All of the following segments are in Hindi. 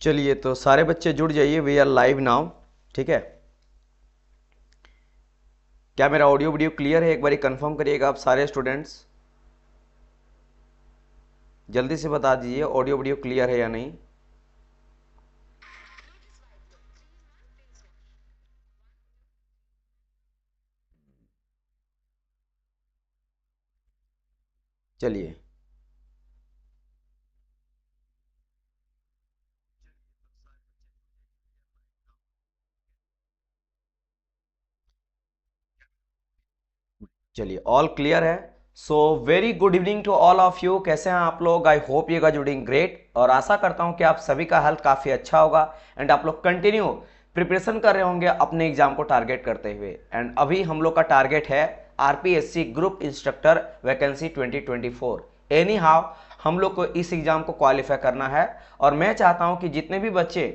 चलिए, तो सारे बच्चे जुड़ जाइए, वी आर लाइव नाउ। ठीक है, क्या मेरा ऑडियो वीडियो क्लियर है? एक बार कंफर्म करिएगा आप सारे स्टूडेंट्स, जल्दी से बता दीजिए ऑडियो वीडियो क्लियर है या नहीं। चलिए, चलिए, ऑल क्लियर है। So very good evening to all of you. कैसे हैं आप लोग? I hope you are doing great, और आशा करता हूं कि आप सभी का हेल्थ काफ़ी अच्छा होगा एंड आप लोग कंटिन्यू प्रिपरेशन कर रहे होंगे अपने एग्जाम को टारगेट करते हुए। एंड अभी हम लोग का टारगेट है RPSC group instructor vacancy 2024। Any how हम लोग को इस एग्जाम को क्वालिफाई करना है, और मैं चाहता हूं कि जितने भी बच्चे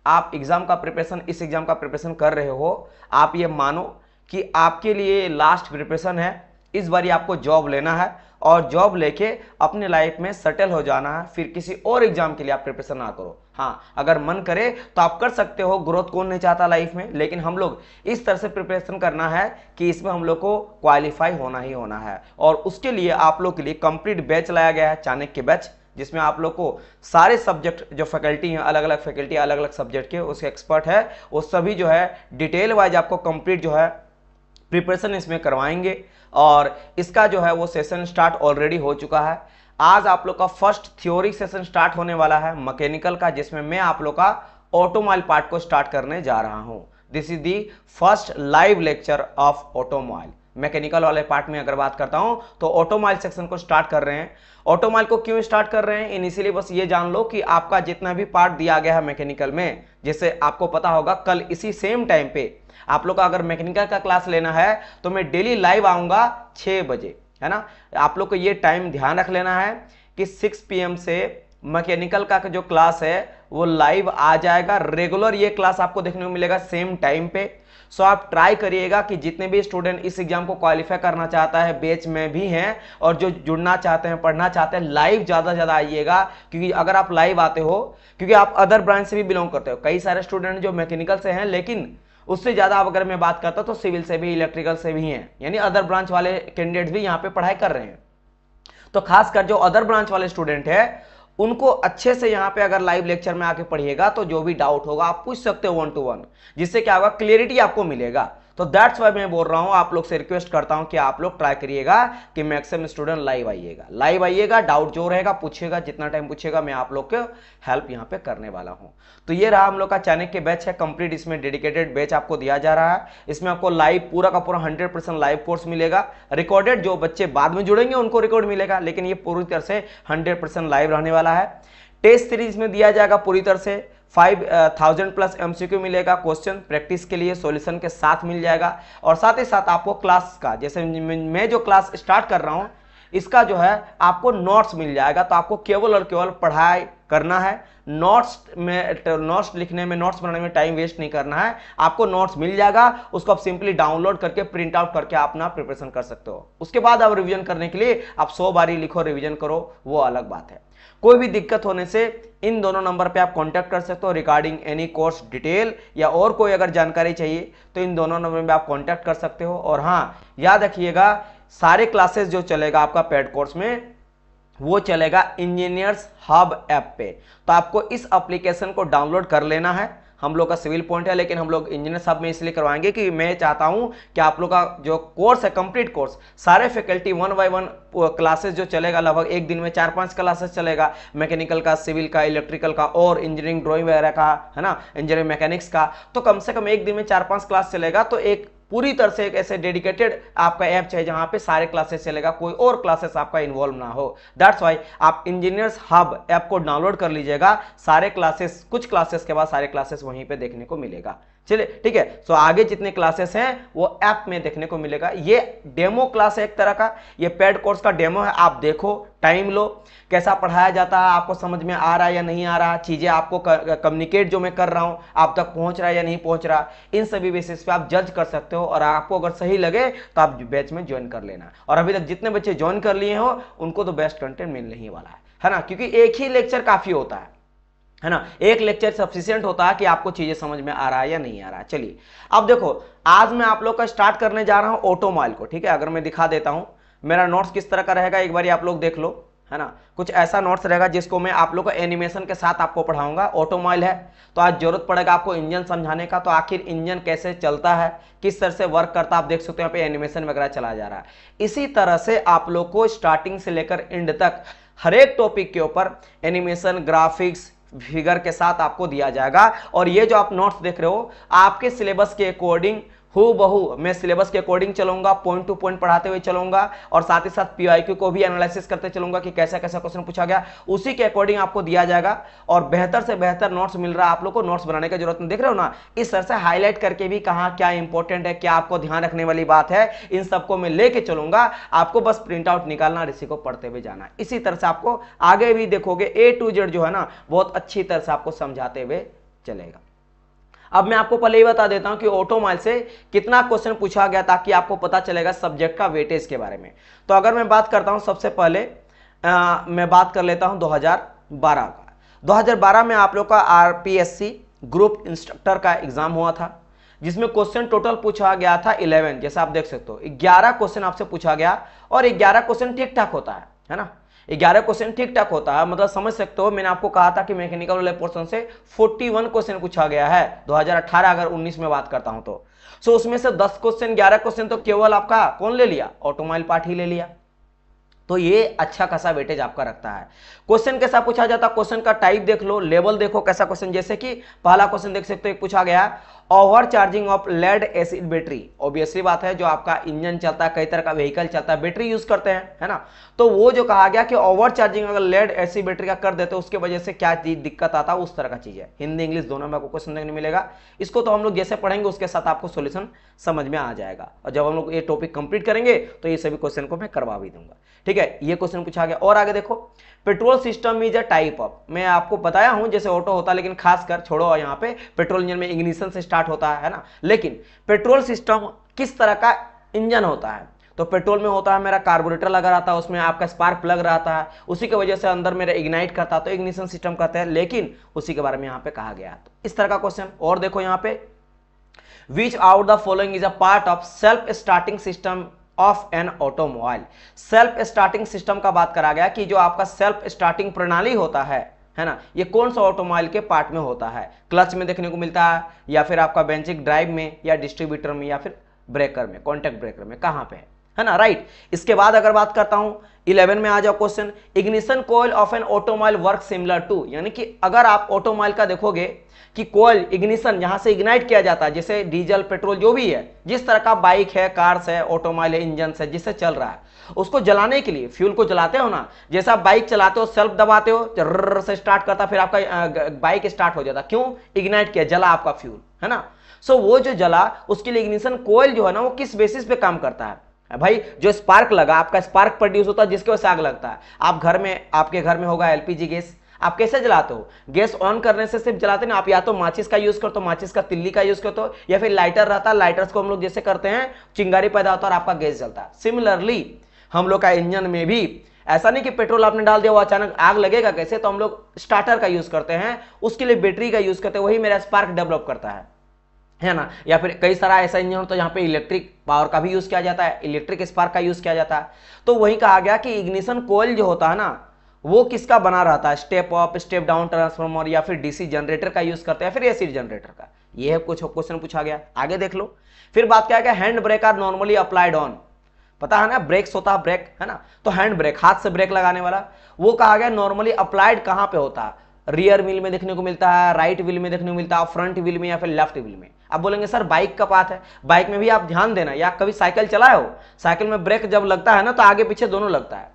आप एग्जाम का प्रिपरेशन इस एग्जाम का प्रिपरेशन कर रहे हो, आप ये मानो कि आपके लिए लास्ट प्रिपरेशन है। इस बारी आपको जॉब लेना है, और जॉब लेके अपने लाइफ में सेटल हो जाना है। फिर किसी और एग्जाम के लिए आप प्रिपरेशन ना करो। हाँ, अगर मन करे तो आप कर सकते हो, ग्रोथ कौन नहीं चाहता लाइफ में, लेकिन हम लोग इस तरह से प्रिपरेशन करना है कि इसमें हम लोग को क्वालिफाई होना ही होना है। और उसके लिए आप लोग के लिए कंप्लीट बैच लाया गया है, चाणक्य बैच, जिसमें आप लोग को सारे सब्जेक्ट जो फैकल्टी हैं, अलग अलग फैकल्टी अलग अलग सब्जेक्ट के उसके एक्सपर्ट है, वो सभी जो है डिटेल वाइज आपको कंप्लीट जो है प्रिपरेशन इसमें करवाएंगे। और इसका जो है वो सेशन स्टार्ट ऑलरेडी हो चुका है। आज आप लोग का फर्स्ट थ्योरी सेशन स्टार्ट होने वाला है मैकेनिकल का, जिसमें मैं आप लोग का ऑटोमोबाइल पार्ट को स्टार्ट करने जा रहा हूं। This is the first live lecture of automobile. Mechanical वाले पार्ट में अगर बात करता हूं तो ऑटोमोबाइल सेक्शन को स्टार्ट कर रहे हैं। ऑटोमोबाइल को क्यों स्टार्ट कर रहे हैं इनिशियली, बस ये जान लो कि आपका जितना भी पार्ट दिया गया है मैकेनिकल में, जैसे आपको पता होगा कल इसी सेम टाइम पे आप लोग का अगर मैकेनिकल का क्लास लेना है तो मैं डेली लाइव आऊंगा 6 बजे, है ना। आप लोग को ये टाइम ध्यान रख लेना है कि 6 PM से मैकेनिकल का जो क्लास है वो लाइव आ जाएगा। रेगुलर ये क्लास आपको देखने को मिलेगा सेम टाइम पे। सो आप ट्राई करिएगा कि जितने भी स्टूडेंट इस एग्जाम को क्वालिफाई करना चाहता है, बैच में भी हैं और जो जुड़ना चाहते हैं, पढ़ना चाहते हैं, लाइव ज़्यादा से ज़्यादा आइएगा। क्योंकि अगर आप लाइव आते हो, क्योंकि आप अदर ब्रांच से भी बिलोंग करते हो, कई सारे स्टूडेंट जो मैकेनिकल से हैं, लेकिन उससे ज़्यादा अगर मैं बात करता तो सिविल से भी, इलेक्ट्रिकल से भी हैं, यानी अदर ब्रांच वाले कैंडिडेट्स भी यहाँ पे पढ़ाई कर रहे हैं। तो खासकर जो अदर ब्रांच वाले स्टूडेंट है उनको अच्छे से यहाँ पे अगर लाइव लेक्चर में आके पढ़िएगा तो जो भी डाउट होगा आप पूछ सकते हो 1 to 1, जिससे क्या होगा, क्लियरिटी आपको मिलेगा। तो दैट्स वाई मैं बोल रहा हूं, आप लोग से रिक्वेस्ट करता हूं कि आप लोग ट्राई करिएगा कि मैक्सिमम स्टूडेंट लाइव आइएगा, डाउट जो रहेगा पूछिएगा, जितना टाइम पूछिएगा मैं आप लोग को हेल्प यहाँ पे करने वाला हूं। तो ये रहा हम लोग का चाणक्य बैच है कंप्लीट। इसमें डेडिकेटेड बैच आपको दिया जा रहा है। इसमें आपको लाइव पूरा का पूरा 100% लाइव कोर्स मिलेगा। रिकॉर्डेड जो बच्चे बाद में जुड़ेंगे उनको रिकॉर्ड मिलेगा, लेकिन ये पूरी तरह से 100% लाइव रहने वाला है। टेस्ट सीरीज में दिया जाएगा पूरी तरह से 5000 प्लस एमसीक्यू मिलेगा, क्वेश्चन प्रैक्टिस के लिए सॉल्यूशन के साथ मिल जाएगा। और साथ ही साथ आपको क्लास का, जैसे मैं जो क्लास स्टार्ट कर रहा हूं इसका जो है आपको नोट्स मिल जाएगा। तो आपको केवल और केवल पढ़ाई करना है, नोट्स लिखने में, नोट्स बनाने में टाइम वेस्ट नहीं करना है। आपको नोट्स मिल जाएगा, उसको आप सिंपली डाउनलोड करके प्रिंट आउट करके अपना प्रिपरेशन कर सकते हो। उसके बाद आप रिवीजन करने के लिए आप 100 बारी लिखो, रिवीजन करो, वो अलग बात है। कोई भी दिक्कत होने से इन दोनों नंबर पे आप कांटेक्ट कर सकते हो रिगार्डिंग एनी कोर्स डिटेल, या और कोई अगर जानकारी चाहिए तो इन दोनों नंबर पे आप कांटेक्ट कर सकते हो। और हाँ, याद रखिएगा सारे क्लासेस जो चलेगा आपका पेड कोर्स में वो चलेगा इंजीनियर्स हब ऐप पे। तो आपको इस एप्लीकेशन को डाउनलोड कर लेना है। हम लोग का सिविल पॉइंट है, लेकिन हम लोग इंजीनियर हब में इसलिए करवाएंगे कि मैं चाहता हूं कि आप लोग का जो कोर्स है कंप्लीट कोर्स, सारे फैकल्टी 1 by 1 क्लासेस जो चलेगा, लगभग एक दिन में 4-5 क्लासेस चलेगा, मैकेनिकल का, सिविल का, इलेक्ट्रिकल का और इंजीनियरिंग ड्राइंग वगैरह का, है ना, इंजीनियरिंग मैकेनिक्स का। तो कम से कम एक दिन में 4-5 क्लास चलेगा। तो एक पूरी तरह से एक ऐसे डेडिकेटेड आपका ऐप चाहिए जहां पे सारे क्लासेस चलेगा, कोई और क्लासेस आपका इन्वॉल्व ना हो। दैट्स वाई आप इंजीनियर्स हब ऐप को डाउनलोड कर लीजिएगा। सारे क्लासेस, कुछ क्लासेस के बाद सारे क्लासेस वहीं पे देखने को मिलेगा। चलिए ठीक है। सो आगे जितने क्लासेस हैं वो ऐप में देखने को मिलेगा। ये डेमो क्लास है एक तरह का, ये पेड कोर्स का डेमो है। आप देखो, टाइम लो, कैसा पढ़ाया जाता है, आपको समझ में आ रहा है या नहीं आ रहा, चीजें आपको कम्युनिकेट जो मैं कर रहा हूं आप तक पहुंच रहा है या नहीं पहुंच रहा, इन सभी बेसिस पे आप जज कर सकते हो। और आपको अगर सही लगे तो आप बैच में ज्वाइन कर लेना। और अभी तक जितने बच्चे ज्वाइन कर लिए हो उनको तो बेस्ट कंटेंट मिलने ही वाला है ना, क्योंकि एक ही लेक्चर काफी होता है। है ना। एक लेक्चर सफिशिएंट होता है कि आपको चीजें समझ में आ रहा है या नहीं आ रहा है। चलिए अब देखो, आज मैं आप लोग का स्टार्ट करने जा रहा हूं ऑटोमोबाइल को, ठीक है। अगर मैं दिखा देता हूं मेरा नोट्स किस तरह का रहेगा, एक बार आप लोग देख लो, है ना। कुछ ऐसा नोट्स रहेगा जिसको मैं आप लोग को एनिमेशन के साथ आपको पढ़ाऊंगा। ऑटोमोबाइल है तो आज जरूरत पड़ेगा आपको इंजन समझाने का, तो आखिर इंजन कैसे चलता है, किस तरह से वर्क करता है, आप देख सकते हो यहाँ पे एनिमेशन वगैरह चला जा रहा है। इसी तरह से आप लोग को स्टार्टिंग से लेकर एंड तक हर एक टॉपिक के ऊपर एनिमेशन, ग्राफिक्स, फिगर के साथ आपको दिया जाएगा। और ये जो आप नोट्स देख रहे हो आपके सिलेबस के अकॉर्डिंग हूँ बहू मैं सिलेबस के अकॉर्डिंग चलूंगा, पॉइंट टू पॉइंट पढ़ाते हुए चलूंगा, और साथ ही साथ पीआईक्यू को भी एनालिसिस करते चलूंगा कि कैसा कैसा क्वेश्चन पूछा गया, उसी के अकॉर्डिंग आपको दिया जाएगा। और बेहतर से बेहतर नोट्स मिल रहा है आप लोग को, नोट्स बनाने की जरूरत नहीं, देख रहे हो ना। इस तरह से हाईलाइट करके भी कहाँ क्या इंपॉर्टेंट है, क्या आपको ध्यान रखने वाली बात है, इन सबको मैं लेके चलूंगा। आपको बस प्रिंट आउट निकालना, इसी को पढ़ते हुए जाना। इसी तरह से आपको आगे भी देखोगे A to Z जो है ना बहुत अच्छी तरह से आपको समझाते हुए चलेगा। अब मैं आपको पहले ही बता देता हूं कि ऑटोमोबाइल से कितना क्वेश्चन पूछा गया ताकि आपको पता चलेगा सब्जेक्ट का वेटेज के बारे में। तो अगर मैं बात करता हूं सबसे पहले मैं बात कर लेता हूं 2012 का। 2012 में आप लोग का आरपीएससी ग्रुप इंस्ट्रक्टर का एग्जाम हुआ था, जिसमें क्वेश्चन टोटल पूछा गया था 11। जैसे आप देख सकते हो 11 क्वेश्चन आपसे पूछा गया, और 11 क्वेश्चन ठीक ठाक होता है ना। 11 क्वेश्चन ठीक ठाक होता है, मतलब समझ सकते हो। मैंने आपको कहा था कि मैकेनिकल वाले पोर्शन से 41 क्वेश्चन पूछा गया है 2018 अगर 19 में बात करता हूं तो। सो उसमें से 10 क्वेश्चन 11 क्वेश्चन तो केवल आपका कौन ले लिया, ऑटोमोबाइल पार्ट ही ले लिया। तो ये अच्छा खासा वेटेज आपका रखता है। क्वेश्चन कैसा पूछा जाता है, क्वेश्चन का टाइप देख लो, लेवल देखो कैसा क्वेश्चन। जैसे कि पहला क्वेश्चन देख सकते हो, एक पूछा गया overcharging of lead acid battery. Obviously बात है, जो आपका इंजन चलता है, कई तरह का व्हीकल चलता है, बैटरी यूज करते हैं, है ना। तो वो जो कहा गया कि ओवर चार्जिंग अगर लेड एसिड बैटरी का कर देते उसके वजह से क्या चीज दिक्कत आता है, उस तरह का चीज है। हिंदी इंग्लिश दोनों में आपको क्वेश्चन देखने मिलेगा। इसको तो हम लोग जैसे पढ़ेंगे उसके साथ आपको सोल्यूशन समझ में आ जाएगा, और जब हम लोग ये टॉपिक कंप्लीट करेंगे तो ये सभी क्वेश्चन को मैं करवा भी दूंगा, ठीक है। ये क्वेश्चन पूछा गया। और आगे देखो, petrol system is a type of, मैं आपको बताया हूं जैसे ऑटो होता है, लेकिन खासकर छोड़ो यहाँ पे, पेट्रोल इंजन में इग्निशन से स्टार्ट होता है ना। लेकिन पेट्रोल सिस्टम किस तरह का इंजन होता है, तो पेट्रोल में होता है मेरा कार्बोरेटर लगा रहता है, उसमें आपका स्पार्क प्लग रहता है, उसी की वजह से अंदर मेरा इग्नाइट करता है, तो इग्निशन सिस्टम कहते हैं। लेकिन उसी के बारे में यहाँ पे कहा गया, तो इस तरह का क्वेश्चन। और देखो यहाँ पे, विच out the following is a part of self starting system of an automobile. Self starting system का बात करा गया कि जो आपका सेल्फ स्टार्टिंग प्रणाली होता है ना, ये कौन सा ऑटोमोबाइल के पार्ट में होता है। क्लच में देखने को मिलता है, या फिर आपका बेंचिक ड्राइव में, या डिस्ट्रीब्यूटर में, या फिर ब्रेकर में, कॉन्टैक्ट ब्रेकर में, कहां पे है ना, राइट। इसके बाद अगर बात करता हूं 11 में आ जाओ question, ignition coil of an automobile work similar to, यानी कि अगर आप ऑटोमोबाइल का देखोगे कि कॉइल इग्निशन जहां से इग्नाइट किया जाता है, जैसे डीजल पेट्रोल जो भी है, जिस तरह का बाइक है, कार्स है, ऑटोमोबाइल है, इंजन है, जिससे चल रहा है, उसको जलाने के लिए फ्यूल को जलाते हो ना, जैसा आप बाइक चलाते हो, सेल्फ दबाते हो, जर्र से स्टार्ट करता, फिर आपका बाइक स्टार्ट हो जाता, क्यों, इग्नाइट किया, जला आपका फ्यूल, है ना। सो वो जो जला, उसके लिए इग्निशन कॉइल जो है ना, वो किस बेसिस पे काम करता है भाई, जो स्पार्क लगा, आपका स्पार्क प्रोड्यूस होता है जिसकी वजह से आग लगता है। आप घर में, आपके घर में होगा एलपीजी गैस, आप कैसे जलाते हो, गैस ऑन करने से सिर्फ जलाते ना, आप या तो माचिस का यूज करते हो, माचिस का तिल्ली का यूज करते हो, या फिर लाइटर रहता है, लाइटर्स को हम लोग जैसे करते हैं, चिंगारी पैदा होता है और आपका गैस जलता है। सिमिलरली हम लोग का इंजन में भी ऐसा नहीं कि पेट्रोल आपने डाल दिया वो अचानक आग लगेगा कैसे, तो हम लोग स्टार्टर का यूज करते हैं, उसके लिए बैटरी का यूज करते हैं, वही मेरा स्पार्क डेवलप करता है ना। या फिर कई सारा ऐसा इंजन होता है जहां पे इलेक्ट्रिक पावर का भी यूज किया जाता है, इलेक्ट्रिक स्पार्क का यूज किया जाता है। तो वही कहा गया कि इग्निशन कॉइल जो होता है ना, वो किसका बना रहता है, step up step down transformer, या फिर डीसी जनरेटर का यूज करते हैं, फिर एसी जनरेटर का। ये है कुछ क्वेश्चन पूछा गया। आगे देख लो, फिर बात क्या है, hand brake are normally applied on, पता है ना, ब्रेक्स होता है ब्रेक, है ना, तो हैंड ब्रेक, हाथ से ब्रेक लगाने वाला, वो कहा गया नॉर्मली अप्लाइड कहां पे होता है, रियर व्हील में देखने को मिलता है, राइट व्हील में देखने को मिलता है, फ्रंट व्हील में, या फिर लेफ्ट व्हील में। आप बोलेंगे सर बाइक का बात है, बाइक में भी आप ध्यान देना, या कभी साइकिल चलाए हो, साइकिल में ब्रेक जब लगता है ना तो आगे पीछे दोनों लगता है,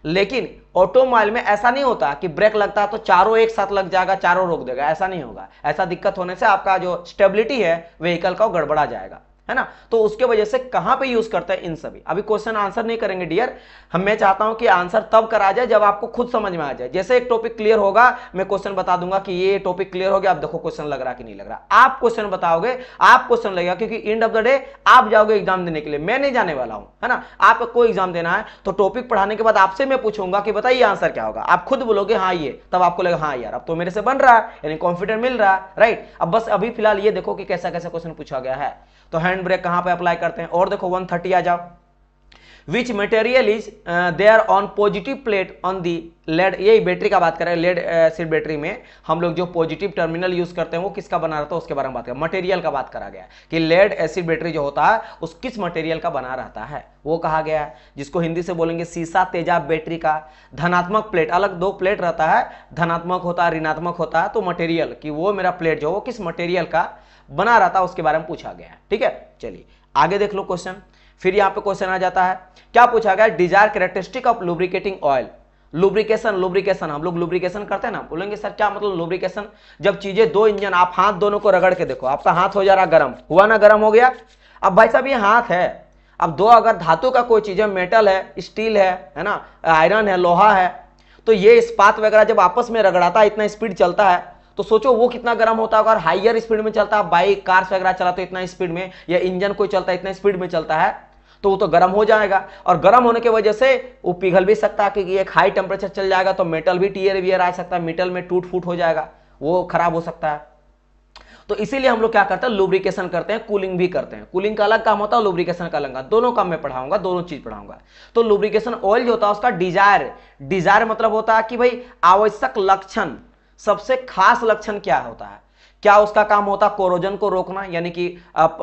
लेकिन ऑटोमोबाइल में ऐसा नहीं होता कि ब्रेक लगता है तो चारों एक साथ लग जाएगा, चारों रोक देगा, ऐसा नहीं होगा। ऐसा दिक्कत होने से आपका जो स्टेबिलिटी है व्हीकल का वो गड़बड़ा जाएगा। है ना। तो उसके वजह से कहां पे यूज करते हैं इन सभी। अभी क्वेश्चन आंसर नहीं करेंगे डियर, मैं चाहता हूं कि आंसर तब करा जाए जब आपको खुद समझ में आ जाए। जैसे एक टॉपिक क्लियर होगा मैं क्वेश्चन बता दूंगा कि ये टॉपिक क्लियर हो गया, अब देखो क्वेश्चन लग रहा कि नहीं लग रहा। आप क्वेश्चन बताओगे, आप क्वेश्चन लगेगा, क्योंकि एंड ऑफ द डे आप जाओगे एग्जाम देने के लिए, मैं नहीं जाने वाला हूं, है ना। आपको एग्जाम देना है तो टॉपिक पढ़ाने के बाद आपसे मैं पूछूंगा कि बताइए आंसर क्या होगा, आप खुद बोलोगे हाँ ये, तब आपको लगेगा हाँ यार अब तो मेरे से बन रहा है, यानी कॉन्फिडेंस मिल रहा है, राइट। अब बस अभी फिलहाल ये देखो कि कैसा कैसा क्वेश्चन पूछा गया है। तो हैंड ब्रेक कहां पे अप्लाई करते हैं, और देखो 130 आ जाओ। Which material is there on positive plate on the lead, यही बैटरी का बात करें, लेड एसिड बैटरी में हम लोग जो पॉजिटिव टर्मिनल यूज करते हैं वो किसका बना रहता है, उसके बारे में बात करें। मटेरियल का बात करा गया कि लेड एसिड बैटरी जो होता है उस किस मटेरियल का बना रहता है वो कहा गया है, जिसको हिंदी से बोलेंगे सीसा तेजाब बैटरी का। धनात्मक प्लेट, अलग दो प्लेट रहता है, धनात्मक होता है ऋणात्मक होता है, तो मटेरियल कि वो मेरा प्लेट जो वो किस मटेरियल का बना रहता है उसके बारे में पूछा गया है, ठीक है। चलिए आगे देख लो क्वेश्चन। फिर यहां पे क्वेश्चन आ जाता है, क्या पूछा गया, desire characteristic of lubricating oil. Lubrication, lubrication हम लोग लुब्रिकेशन करते हैं ना, बोलेंगे सर क्या मतलब लुब्रिकेशन। जब चीजें दो इंजन, आप हाथ दोनों को रगड़ के देखो, आपका हाथ हो जा रहा गर्म, हुआ ना गर्म हो गया। अब भाई साहब ये हाथ है, अब दो अगर धातु का कोई चीज है, मेटल है, स्टील है ना, आयरन है, लोहा है, तो ये इस्पात वगैरह जब आपस में रगड़ाता है इतना स्पीड चलता है, तो सोचो वो कितना गर्म होता है। अगर हाइयर स्पीड में चलता है, बाइक कार्स वगैरह चलाते इतना स्पीड में, या इंजन कोई चलता है इतना स्पीड में चलता है, तो वो तो गर्म हो जाएगा, और गर्म होने की वजह से वो पिघल भी सकता है, क्योंकि एक हाई टेम्परेचर चल जाएगा तो मेटल भी टीयर वियर आ सकता है, मेटल में टूट फूट हो जाएगा, वो खराब हो सकता है। तो इसीलिए हम लोग क्या करते हैं, लुब्रिकेशन करते हैं, कूलिंग भी करते हैं। कूलिंग का अलग काम होता है, लुब्रिकेशन का अलग, दोनों काम मैं पढ़ाऊंगा, दोनों चीज पढ़ाऊंगा। तो लुब्रिकेशन ऑयल जो होता है उसका डिजायर, डिजायर मतलब होता है कि भाई आवश्यक लक्षण, सबसे खास लक्षण क्या होता है, क्या उसका काम होता है कोरोजन को रोकना, यानी कि आप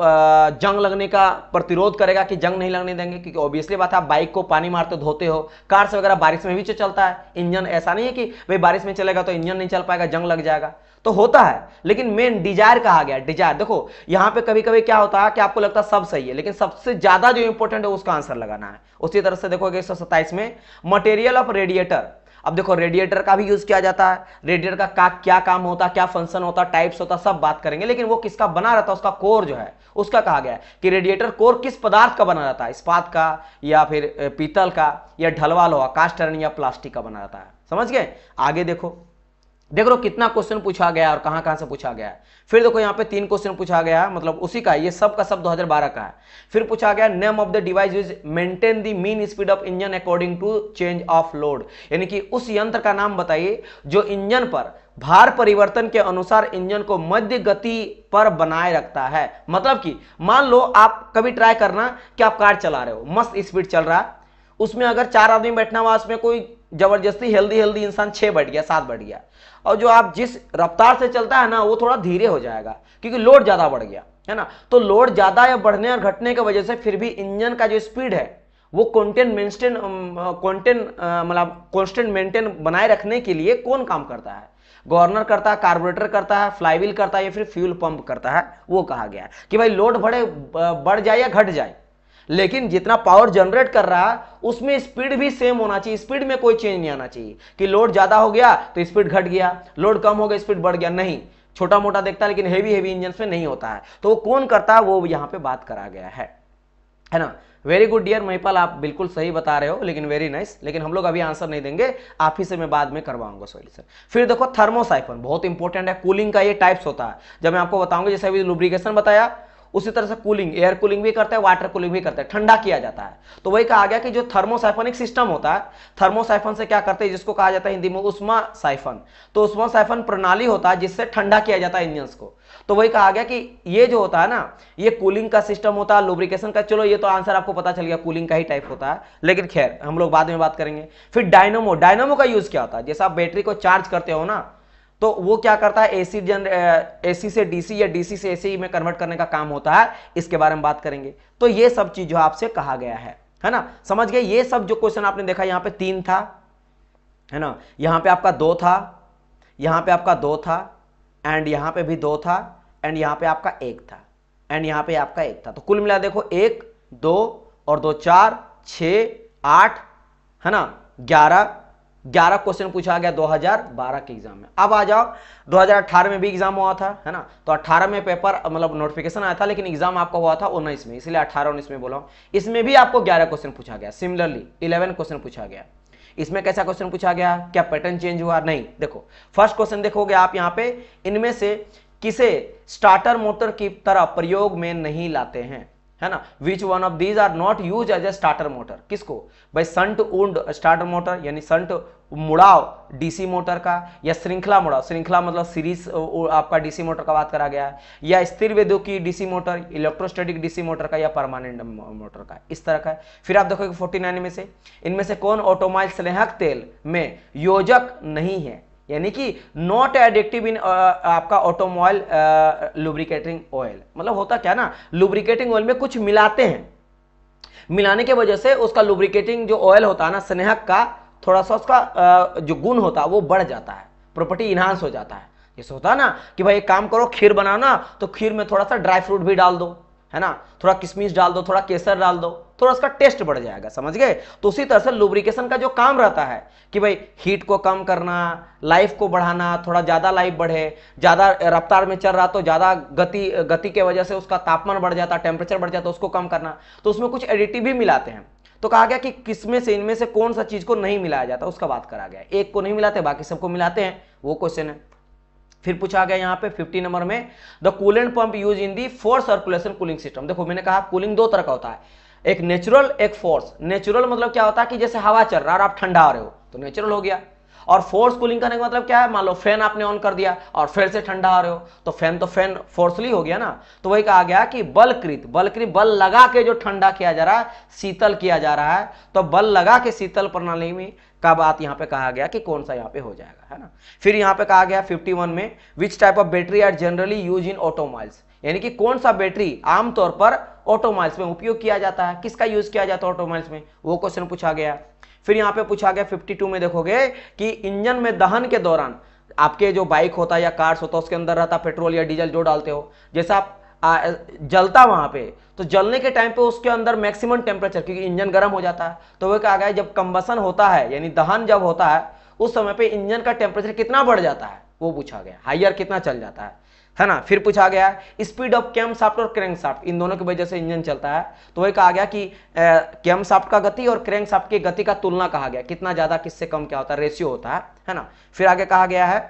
जंग लगने का प्रतिरोध करेगा कि जंग नहीं लगने देंगे, क्योंकि ऑब्वियसली बात है आप बाइक को पानी मारते धोते हो, कार से वगैरह बारिश में भी चलता है इंजन, ऐसा नहीं है कि भाई बारिश में चलेगा तो इंजन नहीं चल पाएगा, जंग लग जाएगा, तो होता है। लेकिन मेन डिजायर कहा गया, डिजायर देखो यहां पे कभी कभी क्या होता है कि आपको लगता है सब सही है, लेकिन सबसे ज्यादा जो इंपॉर्टेंट है उसका आंसर लगाना है। उसी तरह से देखोगे 127 में मटेरियल ऑफ रेडिएटर। अब देखो रेडिएटर का भी यूज किया जाता है, रेडिएटर का क्या काम होता है, क्या फंक्शन होता है, टाइप्स होता है, सब बात करेंगे। लेकिन वो किसका बना रहता है, उसका कोर जो है उसका कहा गया है कि रेडिएटर कोर किस पदार्थ का बना रहता है, इस्पात का या फिर पीतल का या ढलवा लोहा, कास्ट आयरन या प्लास्टिक का बना रहता है। समझ गए। आगे देखो, देख लो कितना क्वेश्चन पूछा गया और कहां कहां से पूछा गया है। फिर देखो यहाँ पे 3 क्वेश्चन पूछा गया है, मतलब उसी का, ये सब का सब 2012 का है। फिर पूछा गया name of the device use maintain the mean speed of engine according to change of load, यानी कि उस यंत्र का नाम बताइए जो इंजन पर भार परिवर्तन के अनुसार इंजन को मध्य गति पर बनाए रखता है। मतलब कि मान लो आप कभी ट्राई करना कि आप कार चला रहे हो, मस्त स्पीड चल रहा है, उसमें अगर 4 आदमी बैठना हुआ, उसमें कोई जबरदस्ती हेल्दी इंसान 6 बैठ गया, 7 बैठ गया, और जो आप जिस रफ्तार से चलता है ना वो थोड़ा धीरे हो जाएगा क्योंकि लोड ज्यादा बढ़ गया है ना। तो लोड ज्यादा या बढ़ने और घटने की वजह से फिर भी इंजन का जो स्पीड है वो कांस्टेंट मेंटेन बनाए रखने के लिए कौन काम करता है, गवर्नर करता है, कार्बोरेटर करता है, फ्लाईव्हील करता है, या फिर फ्यूल पंप करता है। वो कहा गया है कि भाई लोड बढ़ जाए या घट जाए, लेकिन जितना पावर जनरेट कर रहा है उसमें स्पीड भी सेम होना चाहिए, स्पीड में कोई चेंज नहीं आना चाहिए कि लोड ज्यादा हो गया तो स्पीड घट गया, लोड कम हो गया स्पीड बढ़ गया, नहीं। छोटा मोटा देखता है लेकिन हेवी इंजन में नहीं होता है। तो वो कौन करता है वो यहां पे बात करा गया है ना। वेरी गुड डियर महिपाल, आप बिल्कुल सही बता रहे हो, लेकिन वेरी नाइस। लेकिन हम लोग अभी आंसर नहीं देंगे, आप ही से मैं बाद में करवाऊंगा सॉल्यूशन। फिर देखो थर्मोसाइफन, बहुत इंपॉर्टेंट है। कूलिंग का ये टाइप्स होता है, जब मैं आपको बताऊंगा, जैसे अभी लुब्रिकेशन बताया उसी तरह से कूलिंग, एयर कूलिंग भी करते हैं, वाटर कूलिंग भी करते हैं, ठंडा किया जाता है। तो वही कहा गया कि जो थर्मोसाइफनिक सिस्टम होता है, थर्मोसाइफन से क्या करते हैं, जिसको कहा जाता है हिंदी में उष्मा साइफन। तो उष्मा साइफन प्रणाली होता है जिससे ठंडा किया जाता है इंजन को। तो वही कहा गया कि ये जो होता है ना, ये कूलिंग का सिस्टम होता है, लुब्रिकेशन का। चलो ये तो आंसर आपको पता चल गया, कूलिंग का ही टाइप होता है, लेकिन खैर हम लोग बाद में बात करेंगे। फिर डायनामो, डायनामो का यूज क्या होता है, जैसे आप बैटरी को चार्ज करते हो ना, तो वो क्या करता है, एसी से डीसी या डीसी से एसी में कन्वर्ट करने का काम होता है, इसके बारे में बात करेंगे। तो ये सब चीज जो आपसे कहा गया है ना, समझ गए। ये सब जो क्वेश्चन आपने देखा, यहां पे 3 था, है ना, यहां पे आपका 2 था, यहां पे आपका 2 था, एंड यहां पे भी 2 था, एंड यहां पे आपका 1 था, एंड यहां पे आपका 1 था। तो कुल मिला देखो 1 2 और 2 4 6 8, है ना, 11 11 क्वेश्चन पूछा गया 2012 के एग्जाम में। अब आ जाओ 2018 में भी एग्जाम हुआ था, है ना, तो 18 में पेपर मतलब नोटिफिकेशन आया था, लेकिन एग्जाम आपका हुआ था 19 में, इसलिए 18-19 में बोला हूं। इसमें भी आपको 11 क्वेश्चन पूछा गया, सिमिलरली 11 क्वेश्चन पूछा गया। इसमें कैसा क्वेश्चन पूछा गया, क्या पैटर्न चेंज हुआ, नहीं। देखो फर्स्ट क्वेश्चन देखोगे आप यहाँ पे, इनमें से किसे स्टार्टर मोटर की तरह प्रयोग में नहीं लाते हैं, है ना, which one of these are not use as a starter motor, किसको भाई, संट उंड स्टार्टर मोटर यानी संट मुड़ाव डीसी मोटर का, या श्रृंखला मुड़ाव, श्रृंखला मतलब सीरीज आपका डीसी मोटर का बात करा गया है, या स्थिर विद्युत DC motor, electrostatic DC motor का, या परमानेंट मोटर का, इस तरह का है। फिर आप देखोगे 49 में से इनमें से कौन ऑटोमोबाइल स्नेहक तेल में योजक नहीं है, यानी कि नॉट एडिक्टिव इन आपका ऑटोमोबाइल लुब्रिकेटिंग ऑयल, मतलब होता क्या ना, लुब्रिकेटिंग ऑयल में कुछ मिलाते हैं, मिलाने के वजह से उसका लुब्रिकेटिंग जो ऑयल होता है ना स्नेहक का, थोड़ा सा उसका जो गुण होता है वो बढ़ जाता है, प्रॉपर्टी इनहांस हो जाता है। जैसे होता है ना कि भाई एक काम करो, खीर बनाओ ना, तो खीर में थोड़ा सा ड्राई फ्रूट भी डाल दो, है ना, थोड़ा किशमिश डाल दो, थोड़ा केसर डाल दो, थोड़ा उसका टेस्ट बढ़ जाएगा, समझ गए। तो उसी तरह से लुब्रिकेशन का जो काम रहता है कि भाई हीट को कम करना, लाइफ को बढ़ाना, थोड़ा ज्यादा लाइफ बढ़े, ज्यादा रफ्तार में चल रहा तो ज्यादा गति के वजह से उसका तापमान बढ़ जाता, टेम्परेचर बढ़ जाता, उसको कम करना, तो उसमें कुछ एडिटिव भी मिलाते हैं। तो कहा गया कि किसमें से इनमें से कौन सा चीज को नहीं मिलाया जाता, उसका बात करा गया। एक को नहीं मिलाते, बाकी सबको मिलाते हैं, वो क्वेश्चन है। फिर पूछा गया यहाँ पे 50 नंबर में, the coolant pump use in the force circulation cooling system. देखो मैंने कहा कूलिंग दो तरह का होता है, एक नेचुरल एक फोर्स। नेचुरल मतलब क्या होता है कि जैसे हवा चल रहा है और आप ठंडा हो रहे हो तो नेचुरल हो गया, और फोर्स कूलिंग करने का मतलब क्या है, मान लो फैन आपने ऑन कर दिया और फिर से ठंडा आ रहे हो तो फैन फोर्सली हो गया ना। तो वही कहा गया कि बलकृत बल लगा के जो ठंडा किया जा रहा है, शीतल किया जा रहा है, तो बल लगा के शीतल प्रणाली में का बात यहाँ पे कहा गया कि कौन सा यहाँ पे हो जाएगा, है ना। फिर यहाँ पे कहा गया 51 में, which type of battery are generally use in automobiles, यानी कि कौन सा बैटरी आमतौर पर ऑटोमोबाइल्स में उपयोग किया जाता है, किसका यूज किया जाता है ऑटोमोबाइल्स में, वो क्वेश्चन पूछा गया। फिर यहाँ पे पूछा गया 52 में देखोगे कि इंजन में दहन के दौरान आपके जो बाइक होता है या कार्स होता है उसके अंदर रहता पेट्रोल या डीजल जो डालते हो, जैसा आप जलता वहां पे, तो जलने के टाइम पे उसके अंदर मैक्सिमम टेम्परेचर, क्योंकि इंजन गर्म हो जाता है, तो वो कहा गया जब कंबसन होता है यानी दहन जब होता है उस समय पे इंजन का टेम्परेचर कितना बढ़ जाता है, वो पूछा गया, हाइयर कितना चल जाता है ना। फिर पूछा गया स्पीड ऑफ कैमशाफ्ट और क्रैंकशाफ्ट, इन दोनों की वजह से इंजन चलता है, तो वही कहा गया कि कैमशाफ्ट का गति और क्रैंकशाफ्ट की गति का तुलना कहा गया, कितना ज्यादा किससे कम क्या होता है, रेशियो होता है ना। फिर आगे कहा गया है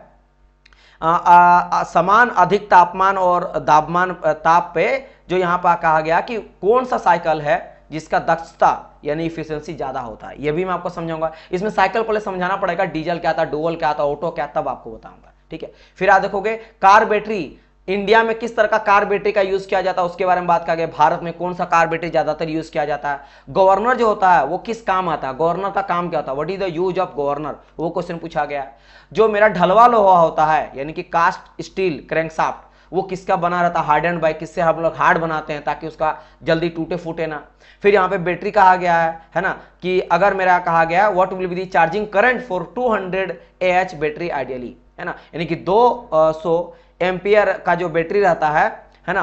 समान अधिक तापमान और दाबमान ताप पे जो यहाँ पर कहा गया कि कौन सा साइकिल है जिसका दक्षता यानी इफिशिएंसी ज्यादा होता है, ये भी मैं आपको समझाऊंगा। इसमें साइकिल पहले समझाना पड़ेगा, डीजल क्या था, डुअल क्या था, ऑटो क्या, तब आपको बताऊंगा, ठीक है। फिर आप देखोगे कार बैटरी, इंडिया में किस तरह का कार बैटरी का यूज किया जाता है उसके बारे में बात किया गया। भारत में कौन सा कार बैटरी ज्यादातर यूज किया जाता है। गवर्नर जो होता है वो किस काम आता है, गवर्नर का काम क्या होता है, what is the use of governor, वो क्वेश्चन पूछा गया। जो मेरा ढलवा लोहा होता है यानी कि कास्ट स्टील क्रैंकशाफ्ट, वो किसका बना रहता है, हार्ड एंड बाई, किससे हम लोग हार्ड बनाते हैं ताकि उसका जल्दी टूटे फूटे ना। फिर यहाँ पे बैटरी कहा गया है ना, कि अगर मेरा कहा गया what will be the charging current for 200 AH battery ideally, है ना, यानी कि 200 एम्पियर का जो बैटरी रहता है ना,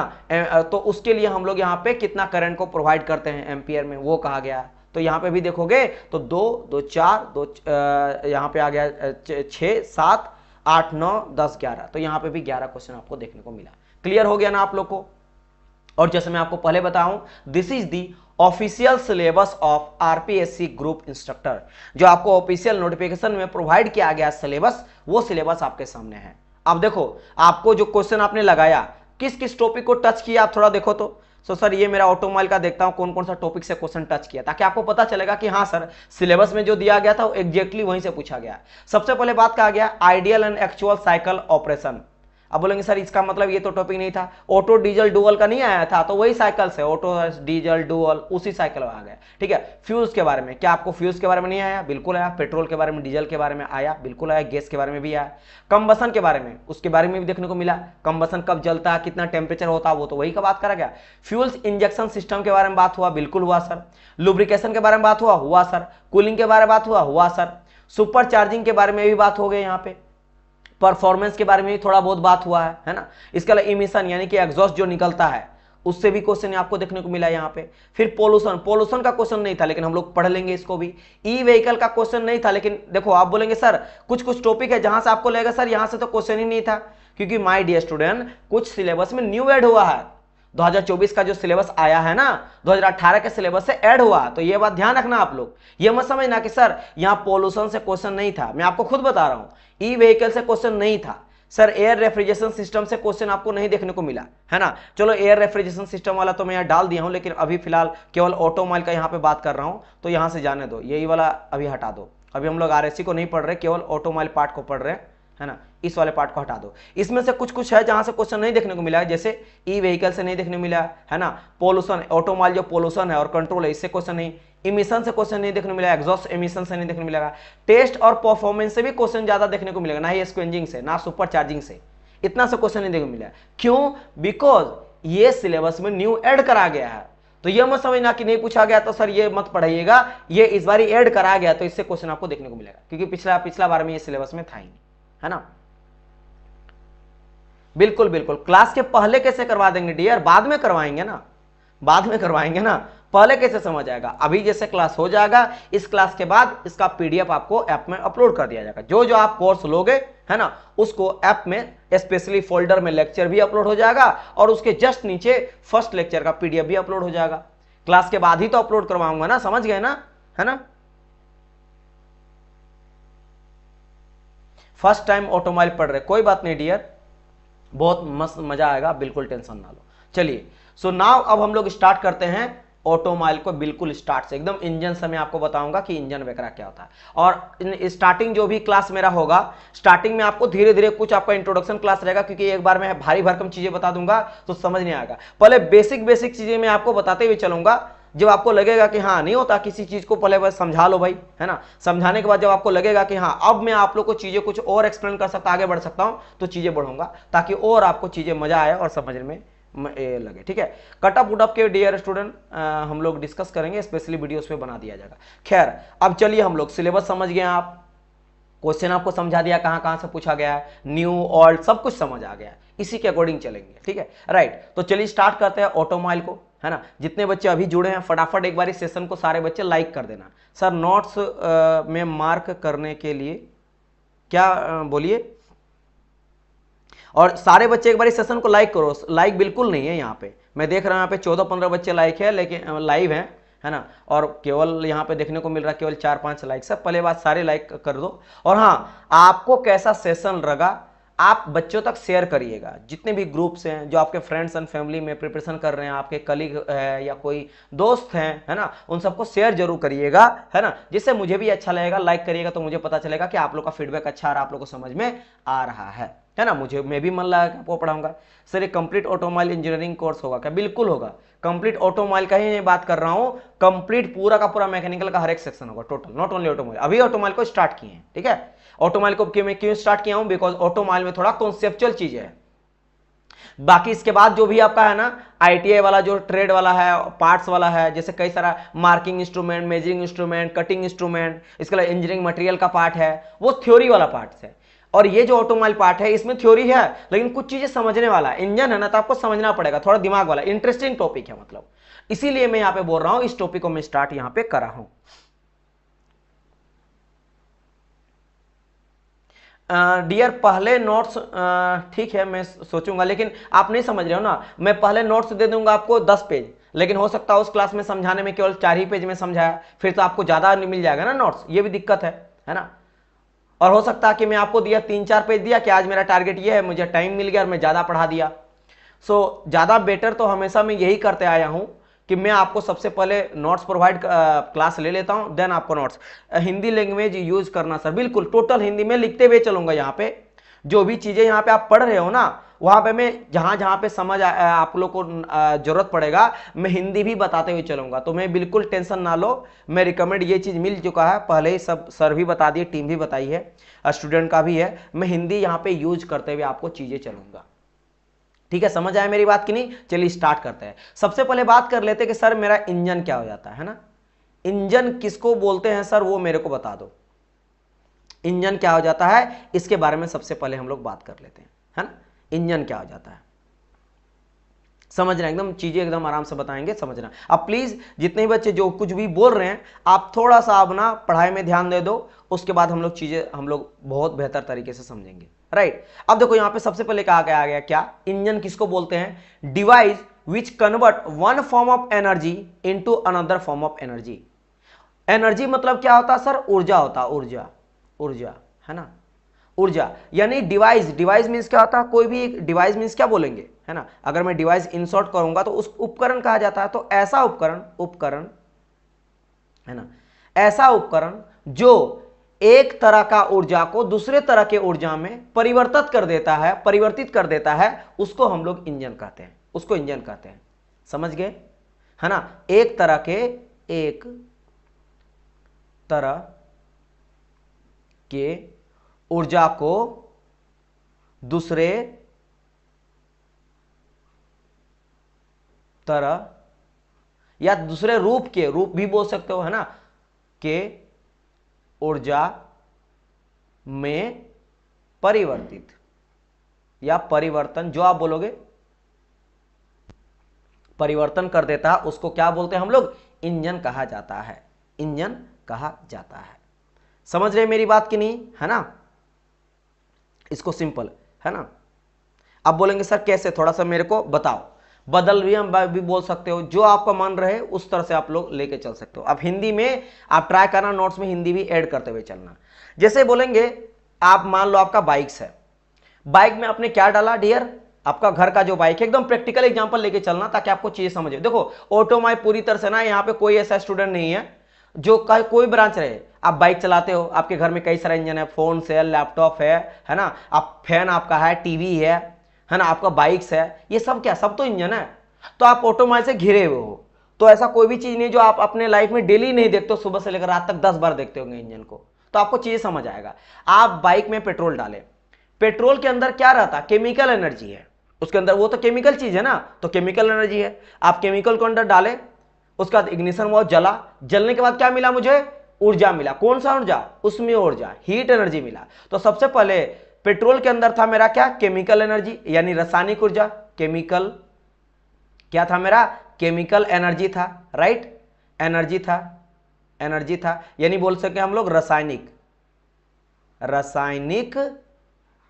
तो उसके लिए हम लोग यहाँ पे कितना करंट को प्रोवाइड करते हैं एम्पियर में, वो कहा गया। तो यहाँ पे भी देखोगे तो 2 4 यहाँ पे आ गया 6 7 8 9 10 11, तो यहाँ पे भी 11 क्वेश्चन आपको देखने को मिला। क्लियर हो गया ना आप लोग को। और जैसे मैं आपको पहले बताऊं, this is the official syllabus of RPSC group instructor, जो आपको ऑफिशियल नोटिफिकेशन में प्रोवाइड किया गया सिलेबस, वो सिलेबस आपके सामने है। अब देखो आपको जो क्वेश्चन आपने लगाया किस किस टॉपिक को टच किया, आप थोड़ा देखो तो। सर ये मेरा ऑटोमोबाइल का देखता हूं कौन कौन सा टॉपिक से क्वेश्चन टच किया, ताकि आपको पता चलेगा कि हाँ सर सिलेबस में जो दिया गया था वो एग्जैक्टली वहीं से पूछा गया। सबसे पहले बात कहा गया ideal and actual cycle operation. अब बोलेंगे सर इसका मतलब ये तो टॉपिक नहीं था, ऑटो डीजल डुअल का नहीं आया था, तो वही साइकिल से ऑटो डीजल डुअल उसी साइकिल में आ गया, ठीक है। फ्यूज के बारे में, क्या आपको फ्यूज के बारे में नहीं आया, बिल्कुल आया। पेट्रोल के बारे में, डीजल के बारे में आया, बिल्कुल आया। गैस के बारे में भी आया। कंबसन के बारे में, उसके बारे में भी देखने को मिला, कंबसन कब जलता है, कितना टेम्परेचर होता है, वो तो वही का बात करा गया। फ्यूल्स इंजेक्शन सिस्टम के बारे में बात हुआ, बिल्कुल हुआ सर। लुब्रिकेशन के बारे में बात हुआ सर। कूलिंग के बारे में बात हुआ सर। सुपर चार्जिंग के बारे में भी बात हो गई यहाँ पे। परफॉर्मेंस के बारे में भी थोड़ा बहुत बात हुआ है ना। इसके अलावा इमिशन यानी कि एग्जॉस्ट जो निकलता है उससे भी क्वेश्चन आपको देखने को मिला यहाँ पे। फिर पोल्यूशन का क्वेश्चन नहीं था, लेकिन हम लोग पढ़ लेंगे इसको भी। ई व्हीकल का क्वेश्चन नहीं था, लेकिन देखो आप बोलेंगे सर कुछ कुछ टॉपिक है जहां से आपको लगेगा सर यहां से तो क्वेश्चन ही नहीं था, क्योंकि माय डियर स्टूडेंट कुछ सिलेबस में न्यू ऐड हुआ है। 2024 का जो सिलेबस आया है ना, 2018 के सिलेबस से ऐड हुआ, तो ये बात ध्यान रखना आप लोग। ये मत समझना कि सर यहां पोल्यूशन से क्वेश्चन नहीं था, मैं आपको खुद बता रहा हूं ई व्हीकल से क्वेश्चन नहीं था सर, एयर रेफ्रिजरेशन सिस्टम से क्वेश्चन आपको नहीं देखने को मिला है ना। चलो एयर रेफ्रिजरेशन सिस्टम वाला तो मैं यहाँ डाल दिया हूं, लेकिन अभी फिलहाल केवल ऑटोमोबाइल का यहाँ पे बात कर रहा हूं, तो यहां से जाने दो, यही वाला अभी हटा दो। अभी हम लोग आरएससी को नहीं पढ़ रहे, केवल ऑटोमोबाइल पार्ट को पढ़ रहे हैं, है ना। इस वाले पार्ट को हटा दो। इसमें से कुछ कुछ है जहां से क्वेश्चन नहीं देखने को मिला है, जैसे ई व्हीकल से नहीं देखने को मिला है ना, पोल्यूशन ऑटोमोबाइल जो पोल्यूशन है और कंट्रोल है इससे क्वेश्चन नहीं, इमिशन से क्वेश्चन नहीं देखने को मिला, एग्जॉस्ट एमिशन से नहीं देखने को मिलेगा, टेस्ट और परफॉर्मेंस से भी क्वेश्चन ज्यादा देखने को मिलेगा, ना ही स्क्वेंजिंग से, ना सुपर चार्जिंग से, इतना से क्वेश्चन नहीं देखने को मिला। क्यों? बिकॉज ये सिलेबस में न्यू ऐड करा गया है। तो ये मत समझना कि नहीं पूछा गया तो सर ये मत पढ़ाइएगा, ये इस बार ऐड करा गया तो इससे क्वेश्चन आपको देखने को मिलेगा, क्योंकि पिछला बार में ये सिलेबस में था ही नहीं, है ना। बिल्कुल बिल्कुल, क्लास के पहले कैसे करवा देंगे डियर, बाद में करवाएंगे ना, बाद में करवाएंगे ना, पहले कैसे समझ आएगा। अभी जैसे क्लास हो जाएगा, इस क्लास के बाद इसका पीडीएफ आपको ऐप में अपलोड कर दिया जाएगा। जो जो आप कोर्स लोगे है ना, उसको ऐप में स्पेशली फोल्डर में लेक्चर भी अपलोड हो जाएगा, और उसके जस्ट नीचे फर्स्ट लेक्चर का पीडीएफ भी अपलोड हो जाएगा। क्लास के बाद ही तो अपलोड करवाऊंगा ना, समझ गए ना, है ना। फर्स्ट टाइम ऑटोमोबाइल पढ़ रहे, कोई बात नहीं डियर, बहुत मस्त मजा आएगा, बिल्कुल टेंशन ना लो। चलिए सो नाउ अब हम लोग स्टार्ट करते हैं ऑटोमोबाइल को, बिल्कुल स्टार्ट से एकदम इंजन से मैं आपको बताऊंगा कि इंजन वगैरह क्या होता है। और स्टार्टिंग जो भी क्लास मेरा होगा, स्टार्टिंग में आपको धीरे धीरे कुछ आपका इंट्रोडक्शन क्लास रहेगा, क्योंकि एक बार मैं भारी भरकम चीजें बता दूंगा तो समझ नहीं आएगा। पहले बेसिक बेसिक चीजें मैं आपको बताते हुए चलूंगा, जब आपको लगेगा कि हाँ नहीं होता किसी चीज को, पहले बस समझा लो भाई, है ना। समझाने के बाद जब आपको लगेगा कि हाँ अब मैं आप लोग को चीजें कुछ और एक्सप्लेन कर सकता, आगे बढ़ सकता हूं, तो चीजें बढ़ूंगा, ताकि और आपको चीजें मजा आए और समझने में लगे, ठीक है। कटअप उटअप के डियर स्टूडेंट हम लोग डिस्कस करेंगे, स्पेशली वीडियोस पे बना दिया जाएगा। खैर अब चलिए, हम लोग सिलेबस समझ गए, आप क्वेश्चन आपको समझा दिया कहां कहां से पूछा गया है, न्यू ओल्ड सब कुछ समझ आ गया, इसी के अकॉर्डिंग चलेंगे, ठीक है राइट। तो चलिए स्टार्ट करते हैं ऑटोमोबाइल को, है ना। जितने बच्चे अभी जुड़े हैं फटाफट एक बार इस सेशन को सारे बच्चे लाइक कर देना। सर नोट्स में मार्क करने के लिए क्या बोलिए, और सारे बच्चे एक बार इस सेशन को लाइक करो। लाइक बिल्कुल नहीं है यहाँ पे, मैं देख रहा हूँ यहाँ पे 14-15 बच्चे लाइक है, लेकिन लाइव हैं, है ना। और केवल यहाँ पे देखने को मिल रहा है केवल 4-5 लाइक्स है। पहले बात सारे लाइक कर दो। और हाँ, आपको कैसा सेशन लगा आप बच्चों तक शेयर करिएगा, जितने भी ग्रुप्स हैं जो आपके फ्रेंड्स एंड फैमिली में प्रिपरेशन कर रहे हैं, आपके कलीग है या कोई दोस्त हैं, है ना, उन सबको शेयर जरूर करिएगा, है ना, जिससे मुझे भी अच्छा लगेगा। लाइक करिएगा तो मुझे पता चलेगा कि आप लोग का फीडबैक अच्छा आ रहा है, आप लोग को समझ में आ रहा है ना। मुझे मैं भी मन लगा कि आपको पढ़ाऊंगा। सर ये कंप्लीट ऑटोमोबाइल इंजीनियरिंग कोर्स होगा क्या? बिल्कुल होगा, कंप्लीट ऑटोमोबाइल का ही मैं बात कर रहा हूं, कंप्लीट पूरा का पूरा मैकेनिकल का हर एक सेक्शन होगा टोटल, नॉट ओनली ऑटोमोबाइल। अभी ऑटोमोबाइल को स्टार्ट किए हैं, ठीक है। ऑटोमोबाइल को मैं क्यों स्टार्ट किया हूं, बिकॉज ऑटोमोबाइल में थोड़ा कॉन्सेप्चुअल चीज है। बाकी इसके बाद जो भी आपका है ना आईटीआई वाला जो ट्रेड वाला है, पार्ट्स वाला है, जैसे कई सारा marking instrument, measuring instrument, cutting instrument, इसके अलावा इंजीनियरिंग मटेरियल का पार्ट है, वो थ्योरी वाला पार्ट है। और ये जो ऑटोमोबाइल पार्ट है इसमें थ्योरी है, लेकिन कुछ चीजें समझने वाला है। इंजन है ना तो आपको समझना पड़ेगा, थोड़ा दिमाग वाला इंटरेस्टिंग टॉपिक है, मतलब इसीलिए मैं यहां पे बोल रहा हूं, इस टॉपिक को मैं स्टार्ट यहां पे कर रहा हूं। डियर पहले नोट्स ठीक है मैं सोचूंगा, लेकिन आप नहीं समझ रहे हो ना, मैं पहले नोट्स दे दूंगा आपको 10 पेज, लेकिन हो सकता है उस क्लास में समझाने में केवल 4 ही पेज में समझाया, फिर तो आपको ज्यादा मिल जाएगा ना नोट्स, ये भी दिक्कत है ना। और हो सकता है कि मैं आपको दिया 3-4 पेज दिया कि आज मेरा टारगेट ये है, मुझे टाइम मिल गया और मैं ज्यादा पढ़ा दिया। सो ज्यादा बेटर तो हमेशा मैं यही करते आया हूं कि मैं आपको सबसे पहले नोट्स प्रोवाइड क्लास ले लेता हूं, देन आपको नोट्स। हिंदी लैंग्वेज यूज करना सर, बिल्कुल टोटल हिंदी में लिखते हुए चलूंगा। यहाँ पे जो भी चीजें यहाँ पे आप पढ़ रहे हो ना, वहां पे मैं जहां जहां पे समझ आप लोग को जरूरत पड़ेगा, मैं हिंदी भी बताते हुए चलूंगा। तो मैं बिल्कुल टेंशन ना लो, मैं रिकमेंड ये चीज मिल चुका है पहले ही, सब सर भी बता दिए, टीम भी बताई है, स्टूडेंट का भी है। मैं हिंदी यहाँ पे यूज करते हुए आपको चीजें चलूंगा, ठीक है। समझ आया मेरी बात कि नहीं? चलिए स्टार्ट करते हैं। सबसे पहले बात कर लेते हैं कि सर मेरा इंजन क्या हो जाता है ना। इंजन किसको बोलते हैं सर, वो मेरे को बता दो। इंजन क्या हो जाता है इसके बारे में सबसे पहले हम लोग बात कर लेते हैं, है ना। इंजन क्या हो जाता है, समझ रहे हैं, एकदम चीजें एकदम आराम से बताएंगे, समझना। अब प्लीज जितने भी बच्चे जो कुछ भी बोल रहे हैं आप थोड़ा सा अपना पढ़ाई में ध्यान दे दो, उसके बाद हम लोग चीजें हम लोग बहुत बेहतर तरीके से समझेंगे, राइट। अब देखो यहाँ पे सबसे पहले कहा गया क्या, इंजन किसको बोलते हैं, device which convert one form of energy into another form of energy. Energy मतलब क्या होता है सर, ऊर्जा होता है, ऊर्जा, ऊर्जा है ना, ऊर्जा। यानी डिवाइस, डिवाइस मींस क्या होता है, कोई भी एक डिवाइस मींस क्या बोलेंगे, है ना, अगर मैं डिवाइस इंसर्ट करूंगा तो उस उपकरण कहा जाता है। तो ऐसा उपकरण, उपकरण है ना, ऐसा उपकरण जो एक तरह का ऊर्जा को दूसरे तरह के ऊर्जा में परिवर्तित कर देता है, परिवर्तित कर देता है, उसको हम लोग इंजन कहते हैं, उसको इंजन कहते हैं। समझ गए, है ना, एक तरह के, एक तरह के ऊर्जा को दूसरे तरह या दूसरे रूप के, रूप भी बोल सकते हो, है ना, के ऊर्जा में परिवर्तित या परिवर्तन, जो आप बोलोगे परिवर्तन कर देता है, उसको क्या बोलते हैं हम लोग, इंजन कहा जाता है, इंजन कहा जाता है। समझ रहे मेरी बात कि नहीं, है ना, इसको सिंपल, है ना। अब बोलेंगे सर कैसे, थोड़ा सा मेरे को बताओ, बदल भी हम भी बोल सकते हो, जो आपका मन रहे उस तरह से आप लोग लेके चल सकते हो। अब हिंदी में आप ट्राई करना, नोट्स में हिंदी भी ऐड करते हुए चलना। जैसे बोलेंगे आप मान लो आपका बाइक्स है, बाइक में आपने क्या डाला डियर, आपका घर का जो बाइक है, एकदम प्रैक्टिकल एग्जांपल लेके चलना ताकि आपको चीजें समझे। देखो ऑटोमाई पूरी तरह से ना, यहाँ पे कोई ऐसा स्टूडेंट नहीं है जो कोई ब्रांच रहे, आप बाइक चलाते हो, आपके घर में कई सारे इंजन है, फोन है, लैपटॉप है ना, आप फैन आपका है, टीवी है ना, आपका बाइक्स है, ये सब क्या, सब तो इंजन है। तो आप ऑटोमाइल से घिरे हुए हो, तो ऐसा कोई भी चीज नहीं जो आप अपने लाइफ में डेली नहीं देखते हो, सुबह से लेकर रात तक 10 बार देखते होंगे इंजन को, तो आपको चीजें समझ आएगा। आप बाइक में पेट्रोल डालें, पेट्रोल के अंदर क्या रहता, केमिकल एनर्जी है उसके अंदर, वो तो केमिकल चीज है ना, तो केमिकल एनर्जी है, आप केमिकल को अंदर डाले, उसके बाद इग्निशन हुआ, जला, जलने के बाद क्या मिला मुझे, ऊर्जा मिला। कौन सा ऊर्जा, उसमें ऊर्जा, हीट एनर्जी मिला। तो सबसे पहले पेट्रोल के अंदर था मेरा क्या, केमिकल एनर्जी यानी रासायनिक ऊर्जा, केमिकल क्या था मेरा, केमिकल एनर्जी था, राइट, एनर्जी था, एनर्जी था, यानी बोल सके हम लोग रासायनिक, रासायनिक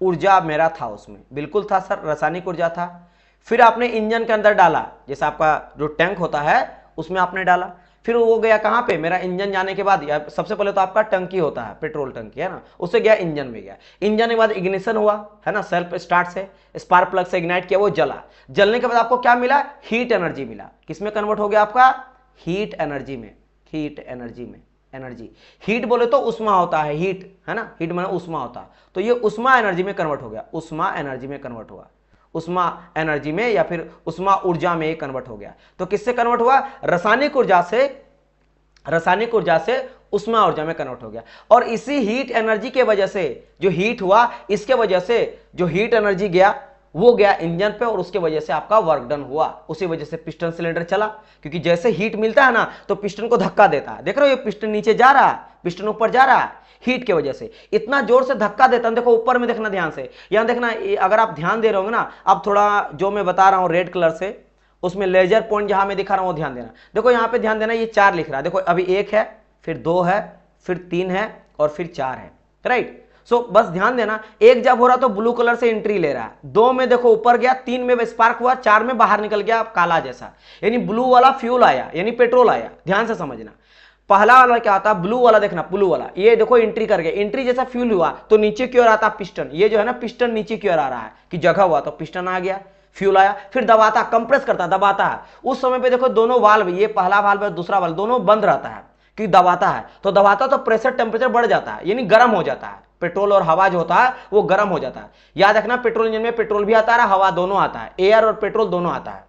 ऊर्जा मेरा था उसमें, बिल्कुल था सर, रासायनिक ऊर्जा था। फिर आपने इंजन के अंदर डाला, जैसे आपका जो टैंक होता है उसमें आपने डाला, फिर वो गया कहां पे, मेरा इंजन जाने के बाद, सबसे पहले तो आपका टंकी होता है, पेट्रोल टंकी है ना, उससे गया इंजन में गया, इंजन के बाद इग्निशन हुआ, है ना, सेल्फ स्टार्ट से स्पार्क प्लग से इग्नाइट किया, वो जला, जलने के बाद आपको क्या मिला, हीट एनर्जी मिला। किसमें कन्वर्ट हो गया आपका, हीट एनर्जी में, हीट एनर्जी में, एनर्जी, हीट बोले तो उष्मा होता है, हीट है ना, हीट माने उष्मा होता है, तो ये उष्मा एनर्जी में कन्वर्ट हो गया, उष्मा एनर्जी में कन्वर्ट हुआ, उष्मा एनर्जी में या फिर उष्मा ऊर्जा में कन्वर्ट हो गया। तो किससे कन्वर्ट हुआ, रासायनिक ऊर्जा से, रासायनिक ऊर्जा से उष्मा ऊर्जा में कन्वर्ट हो गया। और इसी हीट एनर्जी के वजह से जो हीट हुआ, इसके वजह से जो हीट एनर्जी गया वो गया इंजन पे, और उसके वजह से आपका वर्क डन हुआ, उसी वजह से पिस्टन सिलेंडर चला, क्योंकि जैसे हीट मिलता है ना तो पिस्टन को धक्का देता है। देख रहे हो ये पिस्टन नीचे जा रहा है, पिस्टन ऊपर जा रहा है, हीट के वजह से इतना जोर से धक्का देता है। देखो ऊपर में देखना ध्यान से, यहां देखना, अगर आप ध्यान दे रहे होंगे ना, अब थोड़ा जो मैं बता रहा हूं रेड कलर से, उसमें लेजर पॉइंट जहां मैं दिखा रहा हूं वो ध्यान देना। देखो यहां पे ध्यान देना, ये 4 लिख रहा है, देखो अभी 1 है, फिर 2 है, फिर 3 है और फिर 4 है, राइट। सो बस ध्यान देना, 1 जब हो रहा तो ब्लू कलर से एंट्री ले रहा है, 2 में देखो ऊपर गया, 3 में स्पार्क हुआ, 4 में बाहर निकल गया काला जैसा, यानी ब्लू वाला फ्यूल आया, यानी पेट्रोल आया। ध्यान से समझना, पहला वाला क्या आता है, ब्लू वाला देखना, ब्लू वाला ये देखो एंट्री कर गया, एंट्री जैसा फ्यूल हुआ तो नीचे की ओर आता पिस्टन, ये जो है ना पिस्टन नीचे की ओर आ रहा है कि जगह हुआ तो पिस्टन आ गया, फ्यूल आया, फिर दबाता, कंप्रेस करता, दबाता है। उस समय पे देखो दोनों वाल्व, ये पहला वाल्व और दूसरा वाल्व दोनों बंद रहता है, कि दबाता है तो दबाता तो प्रेशर टेम्परेचर बढ़ जाता है, यानी गर्म हो जाता है, पेट्रोल और हवा जो होता है वो गर्म हो जाता है। याद रखना पेट्रोल इंजन में पेट्रोल भी आता है, हवा दोनों आता है, एयर और पेट्रोल दोनों आता है।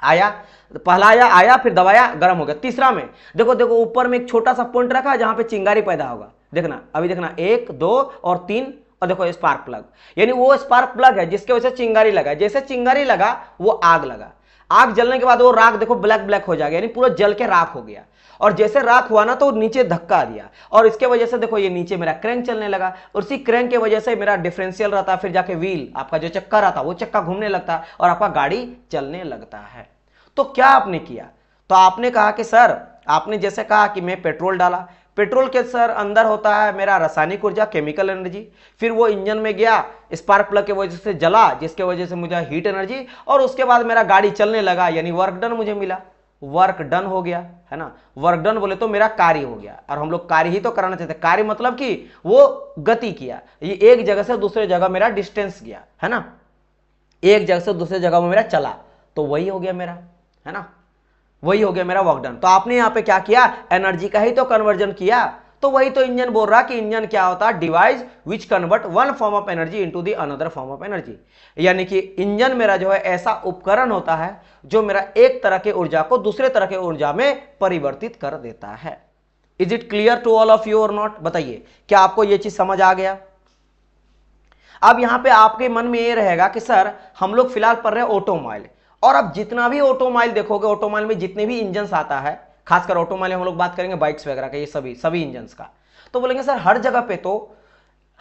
आया, पहला आया फिर दबाया, गर्म हो गया। तीसरा में देखो, देखो ऊपर में एक छोटा सा पॉइंट रखा है जहां पे चिंगारी पैदा होगा, देखना अभी देखना 1 2 और 3, और देखो स्पार्क प्लग, यानी वो स्पार्क प्लग है जिसके वजह से चिंगारी लगा, जैसे चिंगारी लगा वो आग लगा, आग जलने के बाद वो राख देखो ब्लैक ब्लैक हो जाएगा, यानी पूरा जल के राख हो गया। और जैसे राख हुआ ना तो नीचे धक्का दिया, और इसके वजह से देखो ये नीचे मेरा क्रैंक चलने लगा, और उसी क्रैंक की वजह से मेरा डिफरेंशियल रहता, फिर जाके व्हील आपका जो चक्का रहता वो चक्का घूमने लगता और आपका गाड़ी चलने लगता है। तो क्या आपने किया, तो आपने कहा कि सर, आपने जैसे कहा कि मैं पेट्रोल डाला, पेट्रोल के सर अंदर होता है मेरा रासायनिक ऊर्जा, केमिकल एनर्जी, फिर वो इंजन में गया, स्पार्क प्लग की वजह से जला, जिसके वजह से मुझे हीट एनर्जी, और उसके बाद मेरा गाड़ी चलने लगा, यानी वर्क डन मुझे मिला, वर्क डन हो गया, है ना। वर्क डन बोले तो मेरा कार्य हो गया, और हम लोग कार्य ही तो कराना चाहते हैं, कार्य मतलब कि वो गति किया, ये एक जगह से दूसरे जगह मेरा डिस्टेंस गया, है ना, एक जगह से दूसरे जगह में मेरा चला, तो वही हो गया मेरा, है ना, वही हो गया मेरा वर्क डन। तो आपने यहां पे क्या किया, एनर्जी का ही तो कन्वर्जन किया। तो वही तो इंजन बोल रहा कि इंजन क्या होता है, device which convert one form of energy into the another form of energy, यानी कि इंजन मेरा जो है ऐसा उपकरण होता है जो मेरा एक तरह के ऊर्जा को दूसरे तरह के ऊर्जा में परिवर्तित कर देता है। Is it clear to all of you or not, बताइए क्या आपको यह चीज समझ आ गया। अब यहां पे आपके मन में ये रहेगा कि सर हम लोग फिलहाल पढ़ रहे हैं ऑटोमोबाइल, और अब जितना भी ऑटोमोबाइल देखोगे, ऑटोमोबाइल में जितने भी इंजन आता है, खासकर ऑटोमोबाइल हम लोग बात करेंगे बाइक्स वगैरह का, ये सभी इंजन का, तो बोलेंगे सर हर जगह पे तो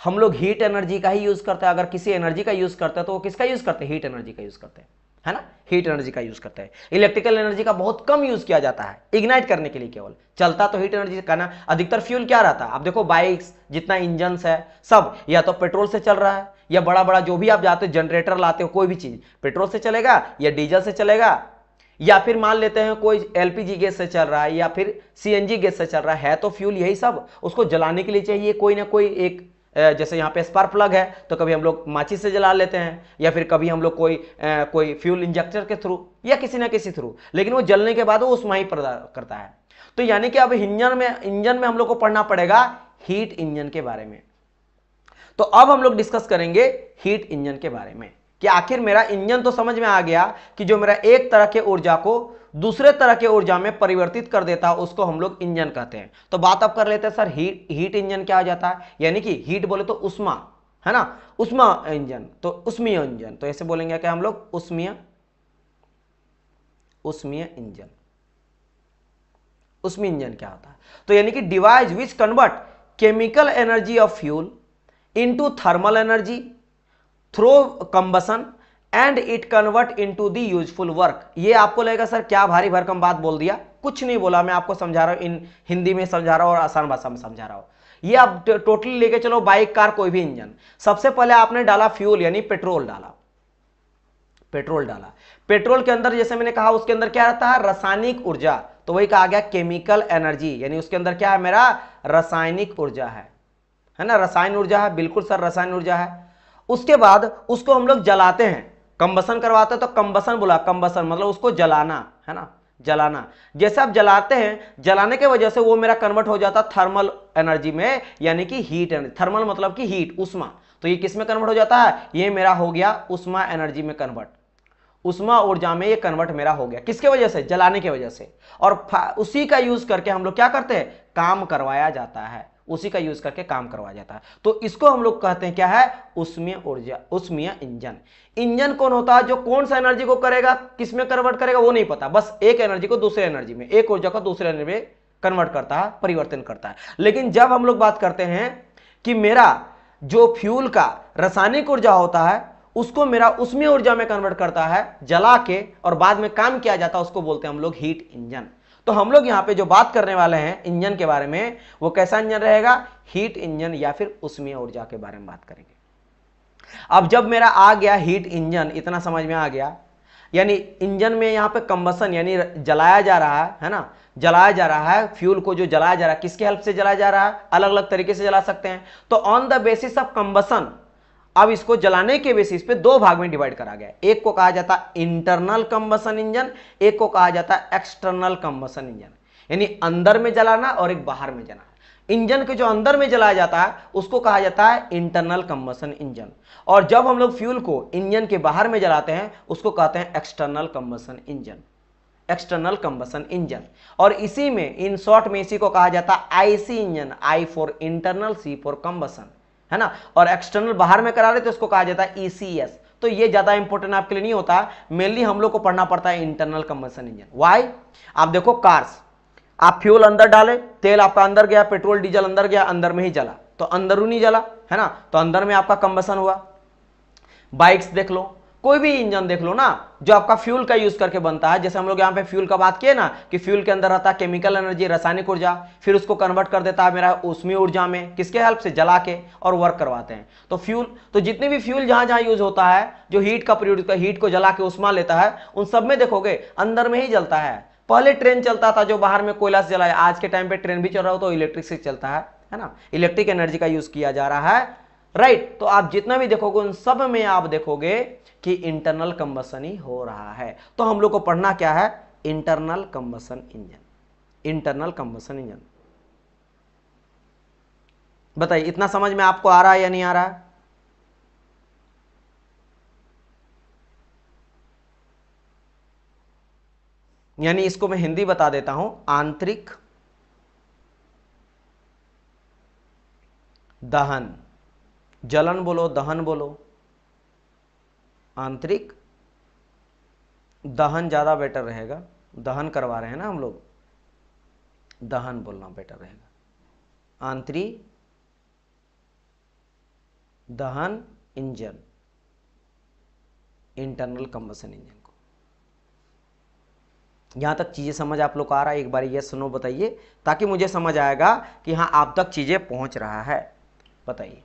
हम लोग हीट एनर्जी का ही यूज करते हैं, अगर किसी एनर्जी का यूज करते हैं तो वो किसका यूज करते हैं, हीट एनर्जी का यूज करते हैं, है ना, हीट एनर्जी का यूज करते हैं। इलेक्ट्रिकल एनर्जी का बहुत कम यूज किया जाता है, इग्नाइट करने के लिए केवल चलता तो हीट एनर्जी का ना। अधिकतर फ्यूल क्या रहता है, आप देखो बाइक्स जितना इंजन है सब या तो पेट्रोल से चल रहा है, या बड़ा बड़ा जो भी आप जाते हो जनरेटर लाते हो, कोई भी चीज पेट्रोल से चलेगा या डीजल से चलेगा, या फिर मान लेते हैं कोई एलपीजी गैस से चल रहा है या फिर सीएनजी गैस से चल रहा है तो फ्यूल यही सब, उसको जलाने के लिए चाहिए कोई ना कोई एक, जैसे यहाँ पे स्पार्क प्लग है तो कभी हम लोग माचिस से जला लेते हैं, या फिर कभी हम लोग कोई फ्यूल इंजेक्टर के थ्रू या किसी ना किसी थ्रू, लेकिन वो जलने के बाद वो उष्मा ही पैदा करता है। तो यानी कि अब इंजन में हम लोग को पढ़ना पड़ेगा हीट इंजन के बारे में। तो अब हम लोग डिस्कस करेंगे हीट इंजन के बारे में कि आखिर मेरा इंजन तो समझ में आ गया कि जो मेरा एक तरह के ऊर्जा को दूसरे तरह के ऊर्जा में परिवर्तित कर देता है उसको हम लोग इंजन कहते हैं। तो बात अब कर लेते हैं सर हीट इंजन क्या हो जाता है, यानी कि हीट बोले तो उष्मा, है ना, उष्मा इंजन, तो उष्मीय इंजन, तो ऐसे बोलेंगे क्या हम लोग, उष्मीय इंजन। उष्मीय इंजन क्या होता है, तो यानी कि device which convert chemical energy of fuel into thermal energy through combustion and it convert into the useful work. ये आपको लगेगा सर क्या भारी भरकम बात बोल दिया, कुछ नहीं बोला, मैं आपको समझा रहा हूं, इन हिंदी में समझा रहा हूं और आसान भाषा में समझा रहा हूं। ये आप टोटली लेके चलो, बाइक कार कोई भी इंजन, सबसे पहले आपने डाला फ्यूल यानी पेट्रोल डाला, पेट्रोल के अंदर जैसे मैंने कहा उसके अंदर क्या रहता है, रासायनिक ऊर्जा, तो वही कहा गया केमिकल एनर्जी, यानी उसके अंदर क्या है मेरा रासायनिक ऊर्जा है ना, रसायन ऊर्जा है, बिल्कुल सर रसायन ऊर्जा है। उसके बाद उसको हम लोग जलाते हैं, कंबसन करवाते हैं, तो कंबसन बोला, कंबसन मतलब उसको जलाना, है ना, जलाना। जैसे आप जलाते हैं, जलाने के वजह से वो मेरा कन्वर्ट हो जाता थर्मल एनर्जी में, यानी कि हीट एनर्जी, थर्मल मतलब कि हीट, उष्मा, तो ये किस में कन्वर्ट हो जाता है, ये मेरा हो गया उष्मा एनर्जी में कन्वर्ट, उष्मा ऊर्जा में ये कन्वर्ट मेरा हो गया, किसके वजह से, जलाने के वजह से। और उसी का यूज करके हम लोग क्या करते हैं, काम करवाया जाता है, उसी का यूज करके काम करवाया जाता है। तो इसको हम लोग कहते हैं क्या है, उष्मीय ऊर्जा, उष्मीय इंजन। इंजन कौन होता है, जो कौन सा एनर्जी को करेगा, किस में कन्वर्ट करेगा वो नहीं पता, बस एक एनर्जी को दूसरे एनर्जी में, एक ऊर्जा को दूसरे एनर्जी में कन्वर्ट करता है, परिवर्तन करता है। लेकिन जब हम लोग बात करते हैं कि मेरा जो फ्यूल का रासायनिक ऊर्जा होता है उसको मेरा उष्मीय ऊर्जा में कन्वर्ट करता है जला के, और बाद में काम किया जाता है, उसको बोलते हैं हम लोग हीट इंजन। तो हम लोग यहां पे जो बात करने वाले हैं इंजन के बारे में, वो कैसा इंजन रहेगा, हीट इंजन या फिर उष्मीय ऊर्जा के बारे में बात करेंगे। अब जब मेरा आ गया हीट इंजन, इतना समझ में आ गया, यानी इंजन में यहां पे कंबसन यानी जलाया जा रहा है ना, जलाया जा रहा है फ्यूल को, जो जलाया जा रहा है किसके हेल्प से जलाया जा रहा है, अलग अलग तरीके से जला सकते हैं। तो on the basis of combustion, अब इसको जलाने के बेसिस पे दो भाग में डिवाइड करा गया, एक को कहा जाता है इंटरनल कंबसन इंजन, एक को कहा जाता है एक्सटर्नल कंबसन इंजन, यानी अंदर में जलाना और एक बाहर में जलाना। इंजन के जो अंदर में जलाया जाता है उसको कहा जाता है इंटरनल कंबसन इंजन, और जब हम लोग फ्यूल को इंजन के बाहर में जलाते हैं उसको कहते हैं external combustion engine, external combustion engine. और इसी में इन शॉर्ट में इसी को कहा जाता है IC engine, I for internal, C for combustion, है ना, और एक्सटर्नल बाहर में करा रहे तो उसको कहा जाता है ईसीएस। तो ये ज्यादा इंपॉर्टेंट आपके लिए नहीं होता, मेनली हम लोग को पढ़ना पड़ता है इंटरनल कंबसन इंजन। व्हाई, आप देखो कार्स, आप फ्यूल अंदर डाले, तेल आपका अंदर गया, पेट्रोल डीजल अंदर गया, अंदर में ही जला, तो अंदरूनी जला, है ना, तो अंदर में आपका कंबसन हुआ। बाइक्स देख लो, कोई भी इंजन देख लो ना, जो आपका फ्यूल का यूज करके बनता है, जैसे हम लोग यहाँ पे फ्यूल का बात किए ना कि फ्यूल के अंदर रहता है केमिकल एनर्जी, रासायनिक ऊर्जा, फिर उसको कन्वर्ट कर देता है मेरा ऊष्मीय ऊर्जा में, किसके हेल्प से, जला के, और वर्क करवाते हैं। तो फ्यूल, तो जितने भी फ्यूल जहां जहां यूज होता है, जो हीट का प्रोड्यूस, हीट को जला के उष्मा लेता है, उन सब में देखोगे अंदर में ही जलता है। पहले ट्रेन चलता था जो बाहर में कोयला से जलाए, आज के टाइम पे ट्रेन भी चल रहा हो तो इलेक्ट्रिक से चलता है ना, इलेक्ट्रिक एनर्जी का यूज किया जा रहा है, राइट। तो आप जितना भी देखोगे उन सब में आप देखोगे कि इंटरनल कंबसन ही हो रहा है। तो हम लोग को पढ़ना क्या है, internal combustion engine, internal combustion engine. बताइए इतना समझ में आपको आ रहा है या नहीं आ रहा है? यानी इसको मैं हिंदी बता देता हूं, आंतरिक दहन, जलन बोलो दहन बोलो, आंतरिक दहन ज्यादा बेटर रहेगा, दहन करवा रहे हैं ना हम लोग, दहन बोलना बेटर रहेगा, आंतरिक दहन इंजन, इंटरनल कंबसन इंजन को। यहां तक चीजें समझ आप लोग को आ रहा है? एक बार ये सुनो बताइए, ताकि मुझे समझ आएगा कि हाँ आप तक चीजें पहुंच रहा है, बताइए।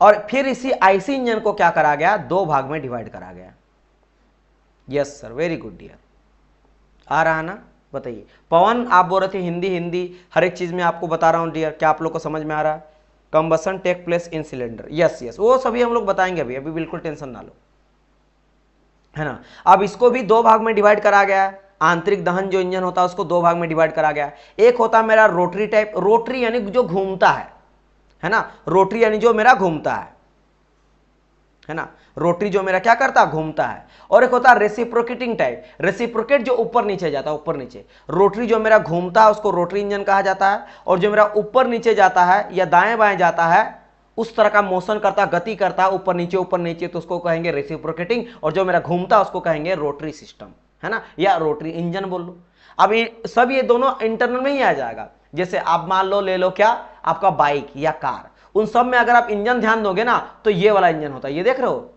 और फिर इसी आईसी इंजन को क्या करा गया, दो भाग में डिवाइड करा गया। Yes sir, very good dear, आ रहा है ना? बताइए। पवन आप बोल रहे थे हिंदी, हिंदी हर एक चीज में आपको बता रहा हूं डियर, क्या आप लोग को समझ में आ रहा है? Combustion take place in cylinder, yes yes, वो सभी हम लोग बताएंगे अभी, अभी बिल्कुल टेंशन ना लो, है ना। अब इसको भी दो भाग में डिवाइड करा गया है, आंतरिक दहन जो इंजन होता है उसको दो भाग में डिवाइड करा गया। एक होता है मेरा रोटरी टाइप, रोटरी यानी जो घूमता है ना, रोटरी यानी जो मेरा घूमता है ना, रोटरी जो मेरा क्या करता है, घूमता है। और एक होता है रेसिप्रोकेटिंग टाइप, रेसिप्रोकेट जो ऊपर नीचे जाता है, ऊपर नीचे। रोटरी जो मेरा घूमता है उसको रोटरी इंजन कहा जाता है, और जो मेरा ऊपर नीचे जाता है या दाएं बाएं जाता है, उस तरह का मोशन करता, गति करता है ऊपर नीचे, तो उसको कहेंगे रेसिप्रोकेटिंग। और जो मेरा घूमता है उसको कहेंगे रोटरी सिस्टम, है ना, या रोटरी इंजन बोल लो। अब सब ये दोनों इंटरनल में ही आ जाएगा। जैसे आप मान लो, ले लो क्या, आपका बाइक या कार, उन सब में अगर आप इंजन ध्यान दोगे ना, तो ये वाला इंजन होता है, ये देख रहे हो,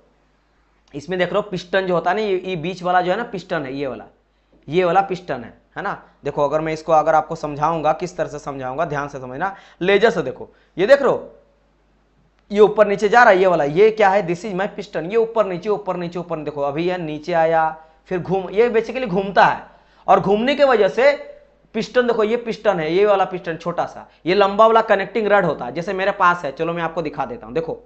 इसमें देख रहे हो पिस्टन जो होता है ना, ये बीच वाला जो है ना पिस्टन है, ये वाला पिस्टन है ना। देखो अगर मैं इसको अगर आपको समझाऊंगा, किस तरह से समझाऊंगा, ध्यान से समझना, लेजर से देखो, ये देख रहे हो, ये ऊपर नीचे जा रहा है, ये वाला, ये क्या है, दिस इज माई पिस्टन, ये ऊपर नीचे ऊपर नीचे ऊपर, देखो अभी यह नीचे आया, फिर घूम, ये बेसिकली घूमता है, और घूमने की वजह से पिस्टन, देखो ये पिस्टन है, ये वाला पिस्टन छोटा सा, ये लंबा वाला कनेक्टिंग रड होता है, जैसे मेरे पास है, चलो मैं आपको दिखा देता हूं। देखो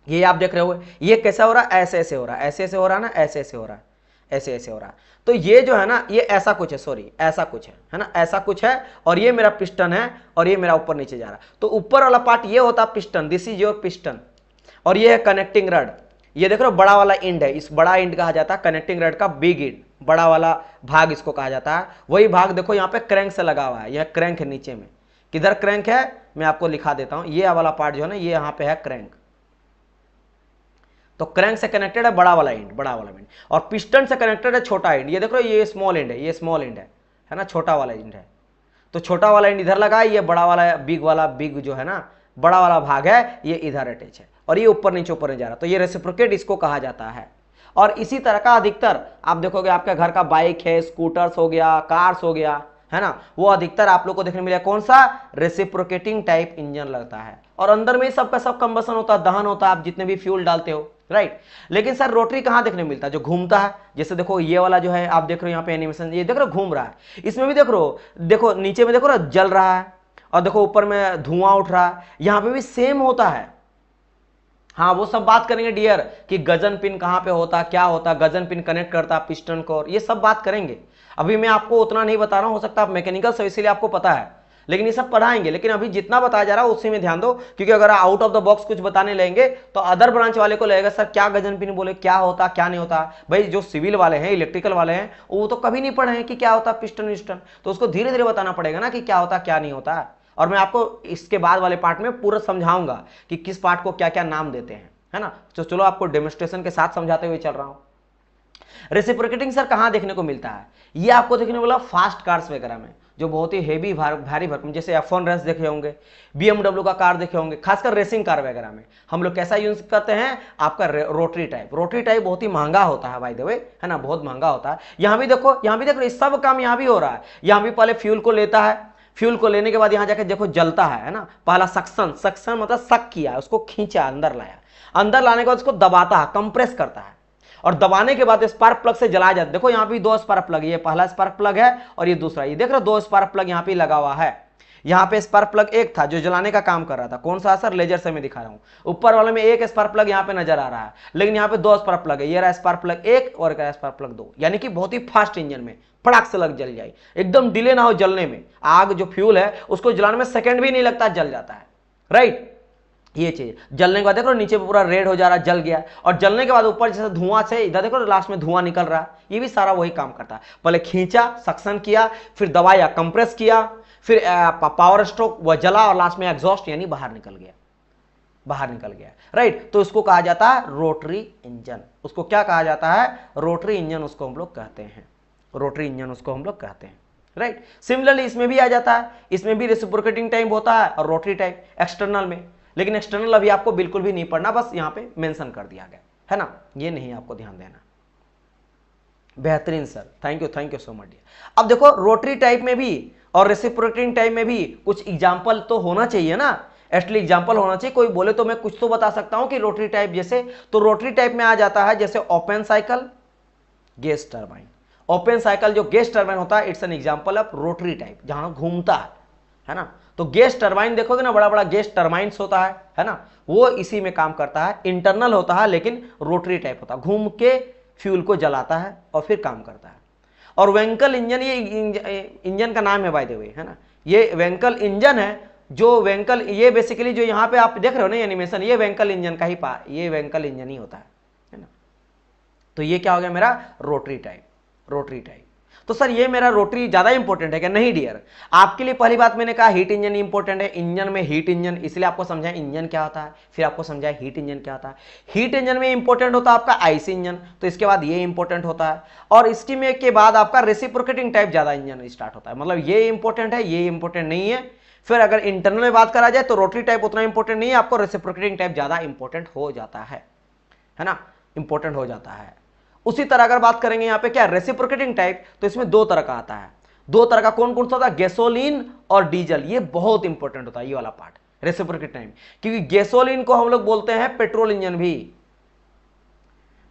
ये आप देख रहे हो, ये कैसा हो रहा है, ऐसे ऐसे हो रहा है, ऐसे ऐसे हो रहा है ना, ऐसे ऐसे हो रहा है, ऐसे ऐसे हो रहा है। तो ये जो है ना, ये ऐसा कुछ है, सॉरी ऐसा कुछ है ना, ऐसा कुछ है, और ये मेरा पिस्टन है, और ये मेरा ऊपर नीचे जा रहा है। तो ऊपर वाला पार्ट ये होता है piston, this is your piston, और ये है कनेक्टिंग रड। ये देख रहे हो बड़ा वाला इंड है, इस बड़ा इंड कहा जाता है कनेक्टिंग रड का बिग इंड, बड़ा वाला भाग इसको कहा जाता है। वही भाग देखो यहाँ पे क्रैंक से लगा हुआ है, यह क्रैंक है नीचे में, किधर क्रैंक है मैं आपको लिखा देता हूं, ये वाला पार्ट जो है ना, ये यहाँ पे है क्रैंक। तो क्रैंक से कनेक्टेड है बड़ा वाला इंड, और पिस्टन से कनेक्टेड है छोटा इंड। ये देखो ये स्मॉल इंड है, ये स्मॉल इंड है ना, छोटा वाला इंड है। तो छोटा वाला इंड इधर लगा है, ये बड़ा वाला बिग जो है ना, बड़ा वाला भाग है, ये इधर अटैच है, और ये ऊपर नीचे जा रहा है। तो ये रेसिप्रोकेट इसको कहा जाता है। और इसी तरह का अधिकतर आप देखोगे, आपके घर का बाइक है, स्कूटर्स हो गया, कार्स हो गया, है ना, वो अधिकतर आप लोग को देखने मिलेगा कौन सा, रेसिप्रोकेटिंग टाइप इंजन लगता है। और अंदर में सबका सब कंबसन होता है, दहन होता है, आप जितने भी फ्यूल डालते हो, राइट। लेकिन सर रोटरी कहां देखने मिलता है, जो घूमता है। जैसे देखो ये वाला जो है, आप देख रहे हो यहाँ पे एनिमेशन, ये देख रहे हो घूम रहा है, इसमें भी देख रहे हो, देखो नीचे में देखो ना जल रहा है, और देखो ऊपर में धुआं उठ रहा है, यहां पे भी सेम होता है। हाँ वो सब बात करेंगे डियर, कि गजन पिन कहां पे होता, क्या होता, गजन पिन कनेक्ट करता पिस्टन को, ये सब बात करेंगे। अभी मैं आपको उतना नहीं बता रहा हूं, हो सकता है आप मैकेनिकल से इसीलिए आपको पता है, लेकिन ये सब पढ़ाएंगे। लेकिन अभी जितना बताया जा रहा है उसी में ध्यान दो, क्योंकि अगर आउट ऑफ द बॉक्स कुछ बताने लेंगे तो अदर ब्रांच वाले को लगेगा सर क्या गजन पिन बोले, क्या होता क्या नहीं होता। भाई जो सिविल वाले हैं, इलेक्ट्रिकल वाले हैं, वो तो कभी नहीं पढ़े हैं कि क्या होता पिस्टन विस्टन, तो उसको धीरे धीरे बताना पड़ेगा ना कि क्या होता क्या नहीं होता। और मैं आपको इसके बाद वाले पार्ट में पूरा समझाऊंगा कि किस पार्ट को क्या क्या नाम देते हैं, है ना। तो चलो आपको डेमोन्स्ट्रेशन के साथ समझाते हुए चल रहा हूं। रेसिप्रोकेटिंग सर कहां देखने को मिलता है, ये आपको देखने को मिला फास्ट कार्स वगैरह में, जो बहुत ही हेवी भारी भरकम, जैसे F1 रेस देखे होंगे, BMW का कार देखे होंगे, खासकर रेसिंग कार वगैरह में हम लोग कैसा यूज करते हैं, आपका रोटरी टाइप। रोटरी टाइप बहुत ही महंगा होता है बाय द वे, है ना, बहुत महंगा होता है। यहाँ भी देखो, यहाँ भी देखो, इस सब काम यहाँ भी हो रहा है। यहाँ भी पहले फ्यूल को लेता है, फ्यूल को लेने के बाद यहाँ जाके देखो जलता है ना। पहला सक्शन, सक्शन मतलब सक किया, उसको खींचा, अंदर लाया, अंदर लाने के बाद उसको दबाता है, कंप्रेस करता है, और दबाने के बाद स्पार्क प्लग से जलाया जाता है। देखो यहाँ पे 2 स्पार्क प्लग, ये पहला स्पार्क प्लग है और ये दूसरा, ये देख रहे हो 2 स्पार्क प्लग यहाँ पे लगा हुआ है। यहाँ पे स्पार्क प्लग एक था जो जलाने का काम कर रहा था, कौन सा सर, लेजर से मैं दिखा रहा हूँ। ऊपर वाले में एक स्पार्क प्लग यहाँ पे नजर आ रहा है, लेकिन यहाँ पे 2 स्पार्क प्लग है, ये रहा स्पार्क प्लग 1 और स्पार्क प्लग 2, यानी कि बहुत ही फास्ट इंजन में फटाक से लग जल जाए, एकदम डिले ना हो जलने में। आग जो फ्यूल है उसको जलाने में सेकंड भी नहीं लगता, जल जाता है, राइट। ये चीज जलने के बाद देखो नीचे पूरा रेड हो जा रहा है, जल गया, और जलने के बाद ऊपर जैसे धुआं से इधर देखो लास्ट में धुआं निकल रहा है, ये भी सारा वही काम करता है। पहले खींचा, सक्शन किया, फिर दबाया, कंप्रेस किया, फिर पावर स्ट्रोक वह जला, और लास्ट में एग्जॉस्ट यानी बाहर निकल गया, बाहर निकल गया, राइट। तो उसको कहा जाता है रोटरी इंजन। उसको क्या कहा जाता है, रोटरी इंजन उसको हम लोग कहते हैं, रोटरी इंजन उसको हम लोग कहते हैं, राइट। सिमिलरली इसमें भी आ जाता है, इसमें भी रेसिप्रोकेटिंग टाइप होता है और रोटरी टाइप एक्सटर्नल में, लेकिन एक्सटर्नल अभी आपको बिल्कुल भी नहीं पढ़ना, बस यहां पे मेंशन कर दिया गया है ना, ये नहीं आपको ध्यान देना। बेहतरीन sir, thank you so much. अब देखो रोटरी टाइप में भी और रेसिप्रोकेटिंग टाइप में भी कुछ एग्जांपल तो होना चाहिए ना, एटलीस्ट एग्जांपल होना चाहिए। कोई बोले तो मैं कुछ तो बता सकता हूं कि रोटरी टाइप जैसे, तो रोटरी टाइप में आ जाता है जैसे open cycle, gas turbine. Open cycle जो गैस टरबाइन होता है, it's an example of rotary type, जहां घूमता है ना। तो गैस टरबाइन देखोगे ना, बड़ा बड़ा गैस टरबाइंस होता है ना, वो इसी में काम करता है, इंटरनल होता है लेकिन रोटरी टाइप होता है, घूम के फ्यूल को जलाता है और फिर काम करता है। और वेंकल इंजन, ये इंजन का नाम है बाय द वे, है ना, ये वेंकल इंजन है। जो वेंकल, ये बेसिकली जो यहाँ पे आप देख रहे हो ना एनिमेशन, ये वेंकल इंजन का ही ये वेंकल इंजन ही होता है ना। तो ये क्या हो गया मेरा रोटरी टाइप, रोटरी टाइप। तो सर ये मेरा रोटरी ज्यादा इंपॉर्टेंट है क्या? नहीं डियर, आपके लिए पहली बात मैंने कहा हीट इंजन इंपॉर्टेंट है, इंजन में हीट इंजन, इसलिए आपको समझाया इंजन क्या होता है, फिर आपको समझाया हीट इंजन क्या होता है। हीट इंजन में इंपॉर्टेंट होता है आपका आईसी इंजन, तो इसके बाद ये इंपॉर्टेंट होता है, और इसकी में के बाद आपका रेसिप्रोकेटिंग टाइप ज्यादा इंजन स्टार्ट होता है, मतलब ये इंपॉर्टेंट है, ये इंपॉर्टेंट नहीं है। फिर अगर इंटरनल में बात करा जाए तो रोटरी टाइप उतना इंपॉर्टेंट नहीं है, आपको रेसिप्रोकेटिंग टाइप ज्यादा इंपॉर्टेंट हो जाता है ना, इंपॉर्टेंट हो जाता है। उसी तरह अगर बात करेंगे यहाँ पे क्या रेसिप्रोकेटिंग टाइप, तो इसमें 2 तरह का आता है। 2 तरह का कौन कौन सा होता है? गैसोलीन और डीजल, ये बहुत इंपॉर्टेंट होता है ये वाला पार्ट रेसिप्रोकेटिंग टाइप, क्योंकि गैसोलीन को हम लोग बोलते हैं पेट्रोल इंजन भी।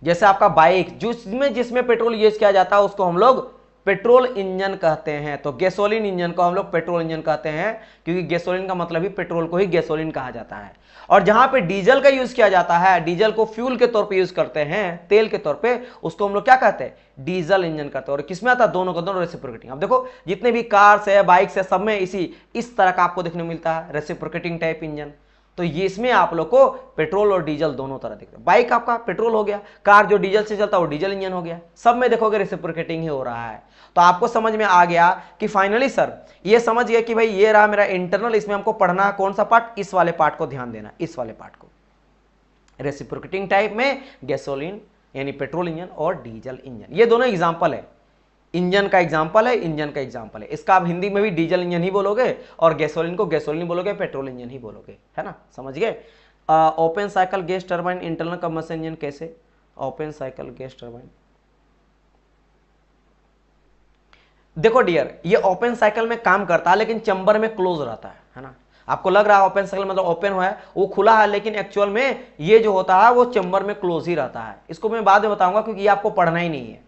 जैसे आपका बाइक जिसमें पेट्रोल यूज किया जाता है उसको हम लोग पेट्रोल इंजन कहते हैं, तो गैसोलीन इंजन को हम लोग पेट्रोल इंजन कहते हैं, क्योंकि गैसोलीन का मतलब ही पेट्रोल को ही गैसोलीन कहा जाता है। और जहां पे डीजल का यूज किया जाता है, डीजल को फ्यूल के तौर पे यूज करते हैं, तेल के तौर पे, उसको हम लोग क्या कहते हैं? डीजल इंजन कहते हैं। और किसमें आता है? दोनों का दोनों रेसिप्रोकेटिंग। अब देखो जितने भी कार्स है, बाइक्स है, सब में इस तरह का आपको देखने को मिलता है रेसिप्रोकेटिंग टाइप इंजन। तो ये इसमें आप लोग को पेट्रोल और डीजल दोनों तरह दिखते हैं। बाइक आपका पेट्रोल हो गया, कार जो डीजल से चलता है वो डीजल इंजन हो गया, सब में देखोगे रेसिप्रोकेटिंग ही हो रहा है। तो आपको समझ में आ गया कि फाइनली सर ये समझ गया कि भाई ये रहा मेरा इंटरनल, इसमें हमको पढ़ना है कौन सा पार्ट? इस वाले पार्ट को ध्यान देना, इस वाले पार्ट को। रेसिप्रोकेटिंग टाइप में गैसोलीन यानी पेट्रोल इंजन और डीजल इंजन, ये दोनों एग्जांपल है, इंजन का एग्जांपल है, इंजन का एग्जांपल है। इसका आप हिंदी में भी डीजल इंजन ही बोलोगे और गैसोलीन को गैसोलीन बोलोगे, पेट्रोल इंजन ही बोलोगे, है ना, समझ गए। Open cycle gas turbine internal combustion engine कैसे? ओपन साइकिल गैस टरबाइन, देखो डियर, ये ओपन साइकिल में काम करता है लेकिन चैम्बर में क्लोज रहता है ना। आपको लग रहा है ओपन साइकिल मतलब ओपन हुआ है, वो खुला है, लेकिन एक्चुअल में ये जो होता है वो चैम्बर में क्लोज ही रहता है। इसको मैं बाद में बताऊंगा क्योंकि ये आपको पढ़ना ही नहीं है,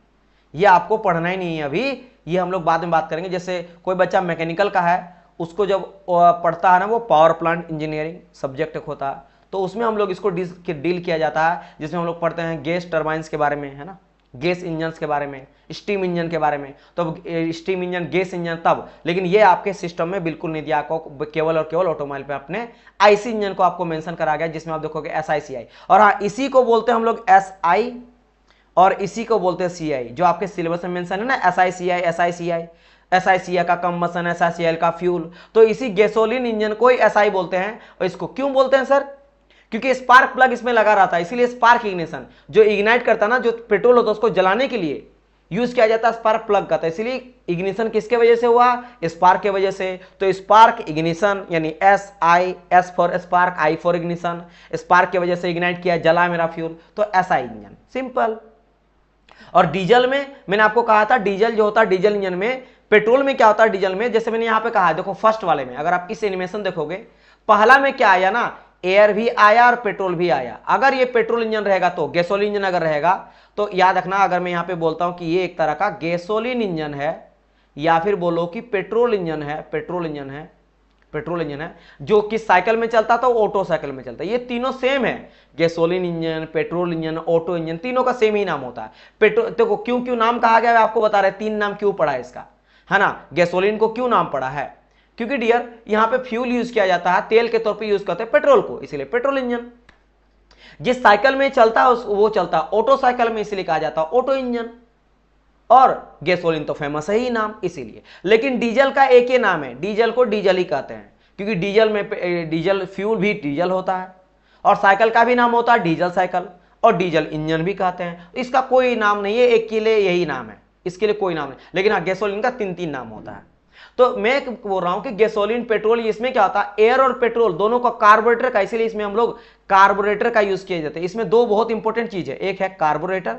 ये आपको पढ़ना ही नहीं है अभी, ये हम लोग बाद में बात करेंगे। जैसे कोई बच्चा मैकेनिकल का है, उसको जब पढ़ता है ना, वो पावर प्लांट इंजीनियरिंग सब्जेक्ट होता है, तो उसमें हम लोग इसको डील किया जाता है, जिसमें हम लोग पढ़ते हैं गैस टरबाइंस के बारे में, है ना, गैस इंजन के बारे में, स्टीम इंजन के बारे में। तो स्टीम इंजन, गैस इंजन तब, लेकिन ये आपके सिस्टम में बिल्कुल नहीं दिया, आपको केवल और केवल ऑटोमोबाइल पे अपने आईसी इंजन को आपको मेंशन करा गया, जिसमें आप देखोगे SICI। और हाँ, इसी को बोलते हैं हम लोग SI और इसी को बोलते हैं CI, जो आपके सिलेबस में मेंशन है ना, SICI का कंबशन, SICI का फ्यूल, तो इसी गैसोलीन इंजन को ही SI बोलते हैं। और इसको क्यों बोलते हैं सर? क्योंकि स्पार्क प्लग इसमें लगा रहता है, इसीलिए स्पार्क इग्निशन जो इग्नाइट करता है ना, जो पेट्रोल होता है उसको जलाने के लिए यूज किया जाता है स्पार्क प्लग का। तो इसीलिए इग्निशन किसके वजह से हुआ, स्पार्क के वजह से। तो स्पार्क इग्निशन यानी S for spark, I for ignition, spark की वजह से इग्नाइट किया, जला मेरा फ्यूल, तो ऐसा इंजन, सिंपल। और डीजल में मैंने आपको कहा था, डीजल जो होता है डीजल इंजन में, पेट्रोल में क्या होता है डीजल में, जैसे मैंने यहां पे कहा, देखो फर्स्ट वाले में अगर आप इस एनिमेशन देखोगे, पहला में क्या आया ना, एयर भी आया और पेट्रोल भी आया। अगर ये पेट्रोल इंजन रहेगा तो गैसोलीन इंजन अगर रहेगा तो याद रखना, अगर मैं यहां पे बोलता हूं कि ये एक तरह का गैसोलीन इंजन है या फिर बोलो कि पेट्रोल इंजन है, पेट्रोल इंजन है, पेट्रोल इंजन है, जो कि साइकिल में चलता था ऑटो साइकिल में चलता है, ये तीनों सेम है, gasoline engine, petrol engine, auto engine, तीनों का सेम ही नाम होता है। पेट्रोल देखो क्यों क्यों नाम कहा गया है आपको बता रहे, तीन नाम क्यों पड़ा है इसका, है ना। गैसोलीन को क्यों नाम पड़ा है, क्योंकि डियर यहां पे फ्यूल यूज किया जाता है, तेल के तौर पे यूज करते हैं पेट्रोल को, इसलिए पेट्रोल इंजन। जिस साइकिल में चलता है वो चलता है ऑटो साइकिल में, इसलिए कहा जाता है ऑटो इंजन। और गैसोलीन तो फेमस है ही नाम इसीलिए। लेकिन डीजल का एक ही नाम है, डीजल को डीजल ही कहते हैं, क्योंकि डीजल में डीजल फ्यूल भी डीजल होता है, और साइकिल का भी नाम होता है डीजल साइकिल, और डीजल इंजन भी कहते हैं। इसका कोई नाम नहीं है, एक के लिए यही नाम है, इसके लिए कोई नाम नहीं। लेकिन हाँ, गैसोलीन का तीन तीन नाम होता है। तो मैं बोल रहा हूं कि गैसोलीन, पेट्रोल, इसमें क्या होता है, एयर और पेट्रोल दोनों का कार्बोरेटर का, इसीलिए इसमें हम लोग कार्बोरेटर का यूज किए जाते हैं। इसमें दो बहुत इंपॉर्टेंट चीज है, एक है कार्बोरेटर,